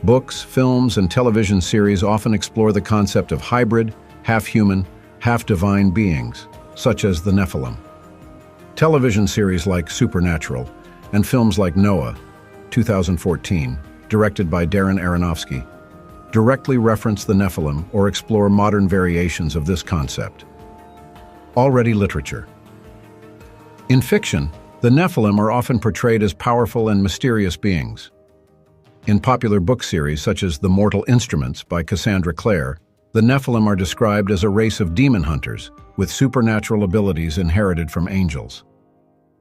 Books, films, and television series often explore the concept of hybrid, half-human, half-divine beings, such as the Nephilim. Television series like Supernatural and films like Noah, 2014, directed by Darren Aronofsky, directly reference the Nephilim or explore modern variations of this concept. Already literature. In fiction, the Nephilim are often portrayed as powerful and mysterious beings. In popular book series such as The Mortal Instruments by Cassandra Clare, the Nephilim are described as a race of demon hunters with supernatural abilities inherited from angels.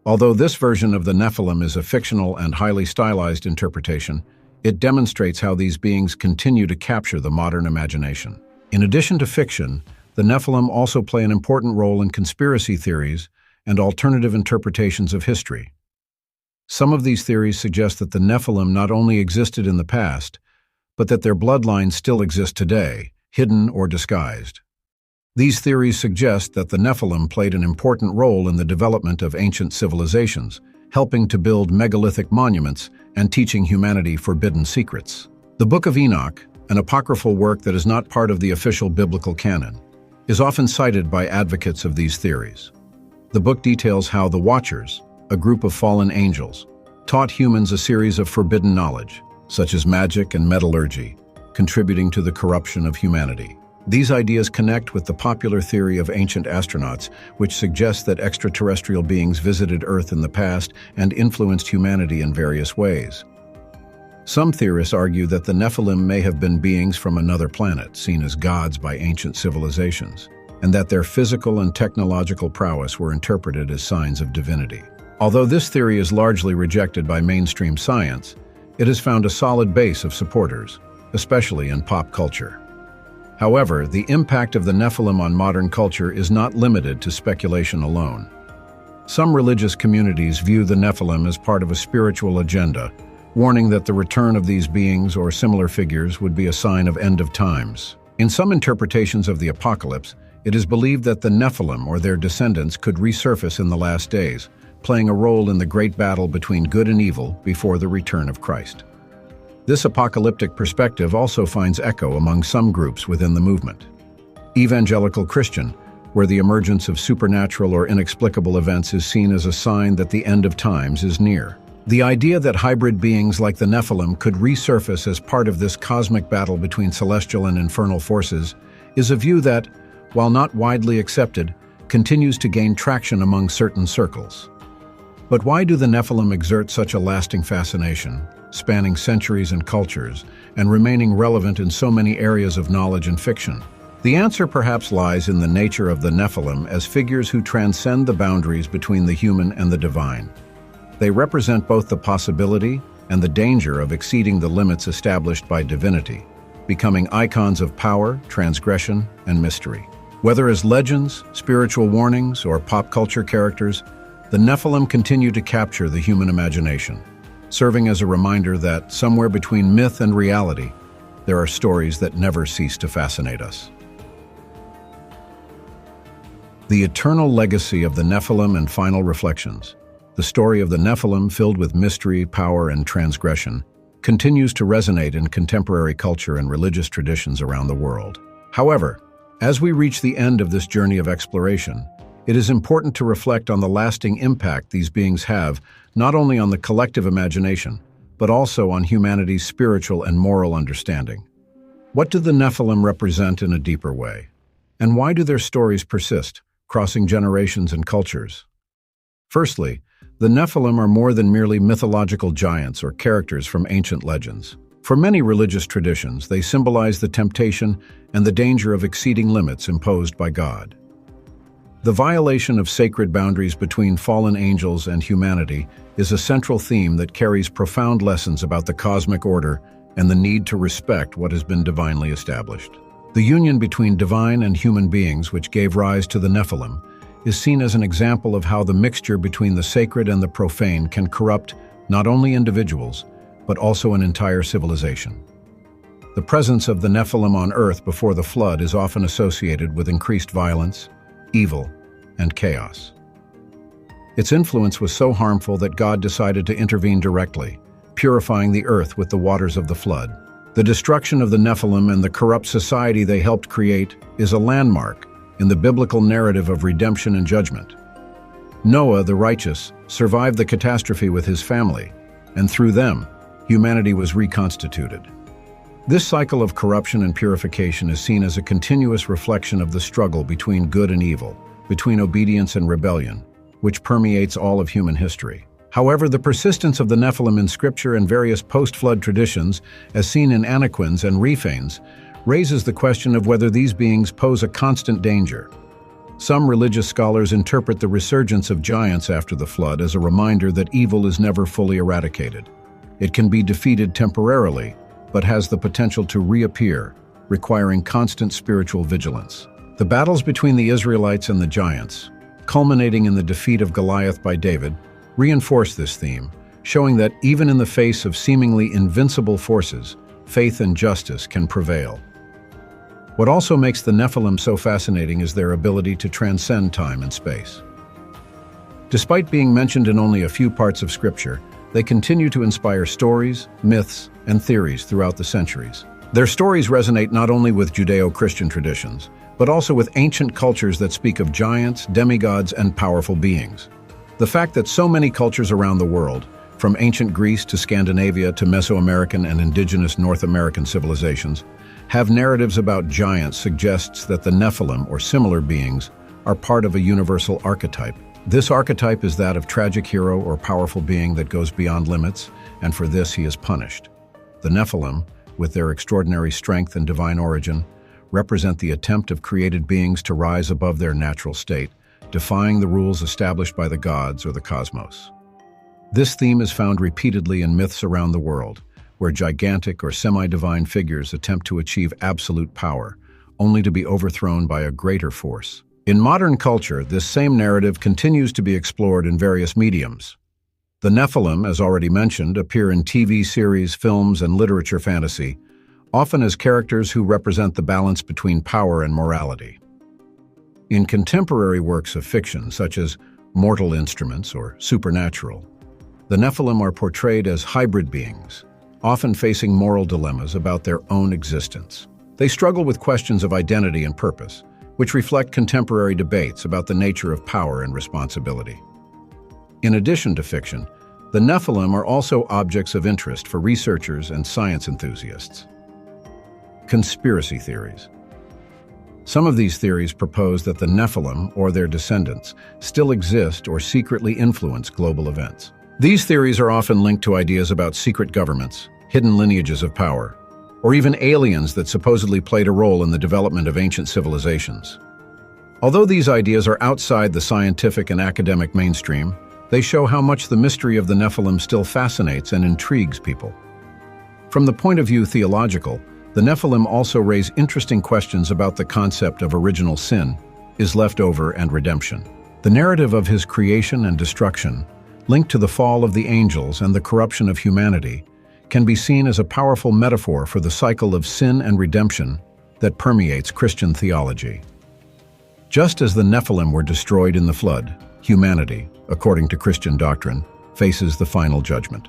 Although this version of the Nephilim is a fictional and highly stylized interpretation, it demonstrates how these beings continue to capture the modern imagination. In addition to fiction, the Nephilim also play an important role in conspiracy theories and alternative interpretations of history. Some of these theories suggest that the Nephilim not only existed in the past, but that their bloodlines still exist today, hidden or disguised. These theories suggest that the Nephilim played an important role in the development of ancient civilizations, helping to build megalithic monuments and teaching humanity forbidden secrets. The Book of Enoch, an apocryphal work that is not part of the official biblical canon, is often cited by advocates of these theories. The book details how the Watchers, a group of fallen angels, taught humans a series of forbidden knowledge, such as magic and metallurgy, contributing to the corruption of humanity. These ideas connect with the popular theory of ancient astronauts, which suggests that extraterrestrial beings visited Earth in the past and influenced humanity in various ways. Some theorists argue that the Nephilim may have been beings from another planet, seen as gods by ancient civilizations, and that their physical and technological prowess were interpreted as signs of divinity. Although this theory is largely rejected by mainstream science, it has found a solid base of supporters, especially in pop culture. However, the impact of the Nephilim on modern culture is not limited to speculation alone. Some religious communities view the Nephilim as part of a spiritual agenda, warning that the return of these beings or similar figures would be a sign of end of times. In some interpretations of the apocalypse, it is believed that the Nephilim or their descendants could resurface in the last days, playing a role in the great battle between good and evil before the return of Christ. This apocalyptic perspective also finds echo among some groups within the movement. Evangelical Christian, where the emergence of supernatural or inexplicable events is seen as a sign that the end of times is near. The idea that hybrid beings like the Nephilim could resurface as part of this cosmic battle between celestial and infernal forces is a view that, while not widely accepted, continues to gain traction among certain circles. But why do the Nephilim exert such a lasting fascination, spanning centuries and cultures, and remaining relevant in so many areas of knowledge and fiction? The answer perhaps lies in the nature of the Nephilim as figures who transcend the boundaries between the human and the divine. They represent both the possibility and the danger of exceeding the limits established by divinity, becoming icons of power, transgression, and mystery. Whether as legends, spiritual warnings, or pop culture characters, the Nephilim continue to capture the human imagination, serving as a reminder that somewhere between myth and reality, there are stories that never cease to fascinate us. The eternal legacy of the Nephilim and final reflections. The story of the Nephilim, filled with mystery, power, and transgression, continues to resonate in contemporary culture and religious traditions around the world. However, as we reach the end of this journey of exploration, it is important to reflect on the lasting impact these beings have not only on the collective imagination, but also on humanity's spiritual and moral understanding. What do the Nephilim represent in a deeper way? And why do their stories persist, crossing generations and cultures? Firstly, the Nephilim are more than merely mythological giants or characters from ancient legends. For many religious traditions, they symbolize the temptation and the danger of exceeding limits imposed by God. The violation of sacred boundaries between fallen angels and humanity is a central theme that carries profound lessons about the cosmic order and the need to respect what has been divinely established. The union between divine and human beings, which gave rise to the Nephilim, is seen as an example of how the mixture between the sacred and the profane can corrupt not only individuals, but also an entire civilization. The presence of the Nephilim on Earth before the flood is often associated with increased violence, evil, and chaos. Its influence was so harmful that God decided to intervene directly, purifying the earth with the waters of the flood. The destruction of the Nephilim and the corrupt society they helped create is a landmark in the biblical narrative of redemption and judgment. Noah, the righteous, survived the catastrophe with his family, and through them, humanity was reconstituted. This cycle of corruption and purification is seen as a continuous reflection of the struggle between good and evil, between obedience and rebellion, which permeates all of human history. However, the persistence of the Nephilim in scripture and various post-flood traditions, as seen in Enochians and Rephanes, raises the question of whether these beings pose a constant danger. Some religious scholars interpret the resurgence of giants after the flood as a reminder that evil is never fully eradicated. It can be defeated temporarily, but has the potential to reappear, requiring constant spiritual vigilance. The battles between the Israelites and the giants, culminating in the defeat of Goliath by David, reinforce this theme, showing that even in the face of seemingly invincible forces, faith and justice can prevail. What also makes the Nephilim so fascinating is their ability to transcend time and space. Despite being mentioned in only a few parts of Scripture, they continue to inspire stories, myths, and theories throughout the centuries. Their stories resonate not only with Judeo-Christian traditions, but also with ancient cultures that speak of giants, demigods, and powerful beings. The fact that so many cultures around the world, from ancient Greece to Scandinavia to Mesoamerican and indigenous North American civilizations, have narratives about giants suggests that the Nephilim, or similar beings, are part of a universal archetype. This archetype is that of tragic hero or powerful being that goes beyond limits, and for this he is punished. The Nephilim, with their extraordinary strength and divine origin, represent the attempt of created beings to rise above their natural state, defying the rules established by the gods or the cosmos. This theme is found repeatedly in myths around the world, where gigantic or semi-divine figures attempt to achieve absolute power, only to be overthrown by a greater force. In modern culture, this same narrative continues to be explored in various mediums. The Nephilim, as already mentioned, appear in TV series, films, and literature fantasy, often as characters who represent the balance between power and morality. In contemporary works of fiction, such as Mortal Instruments or Supernatural, the Nephilim are portrayed as hybrid beings, often facing moral dilemmas about their own existence. They struggle with questions of identity and purpose, which reflect contemporary debates about the nature of power and responsibility. In addition to fiction, the Nephilim are also objects of interest for researchers and science enthusiasts. Conspiracy theories. Some of these theories propose that the Nephilim, or their descendants, still exist or secretly influence global events. These theories are often linked to ideas about secret governments, hidden lineages of power, or even aliens that supposedly played a role in the development of ancient civilizations. Although these ideas are outside the scientific and academic mainstream, They show how much the mystery of the Nephilim still fascinates and intrigues people. From the point of view theological, the Nephilim also raise interesting questions about the concept of original sin, his leftover and redemption. The narrative of his creation and destruction, linked to the fall of the angels and the corruption of humanity, can be seen as a powerful metaphor for the cycle of sin and redemption that permeates Christian theology. Just as the Nephilim were destroyed in the flood, humanity, according to Christian doctrine, faces the final judgment,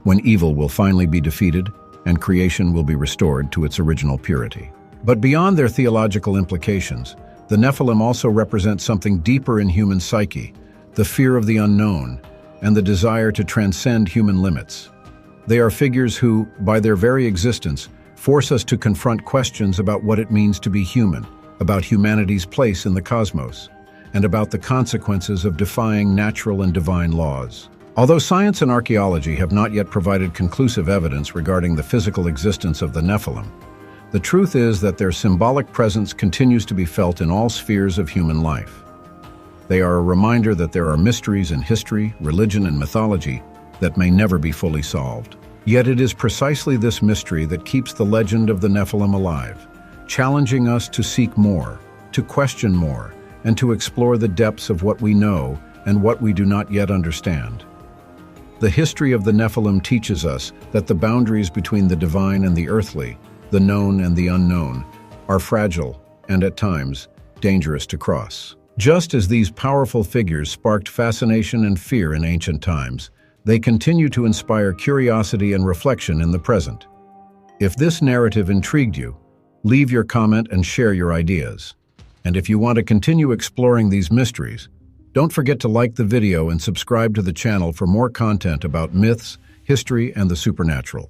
when evil will finally be defeated and creation will be restored to its original purity. But beyond their theological implications, the Nephilim also represent something deeper in human psyche, the fear of the unknown and the desire to transcend human limits. They are figures who, by their very existence, force us to confront questions about what it means to be human, about humanity's place in the cosmos, and about the consequences of defying natural and divine laws. Although science and archaeology have not yet provided conclusive evidence regarding the physical existence of the Nephilim, the truth is that their symbolic presence continues to be felt in all spheres of human life. They are a reminder that there are mysteries in history, religion, and mythology that may never be fully solved. Yet it is precisely this mystery that keeps the legend of the Nephilim alive, challenging us to seek more, to question more, and to explore the depths of what we know and what we do not yet understand. The history of the Nephilim teaches us that the boundaries between the divine and the earthly, the known and the unknown, are fragile and, at times, dangerous to cross. Just as these powerful figures sparked fascination and fear in ancient times, they continue to inspire curiosity and reflection in the present. If this narrative intrigued you, leave your comment and share your ideas. And if you want to continue exploring these mysteries, don't forget to like the video and subscribe to the channel for more content about myths, history, and the supernatural.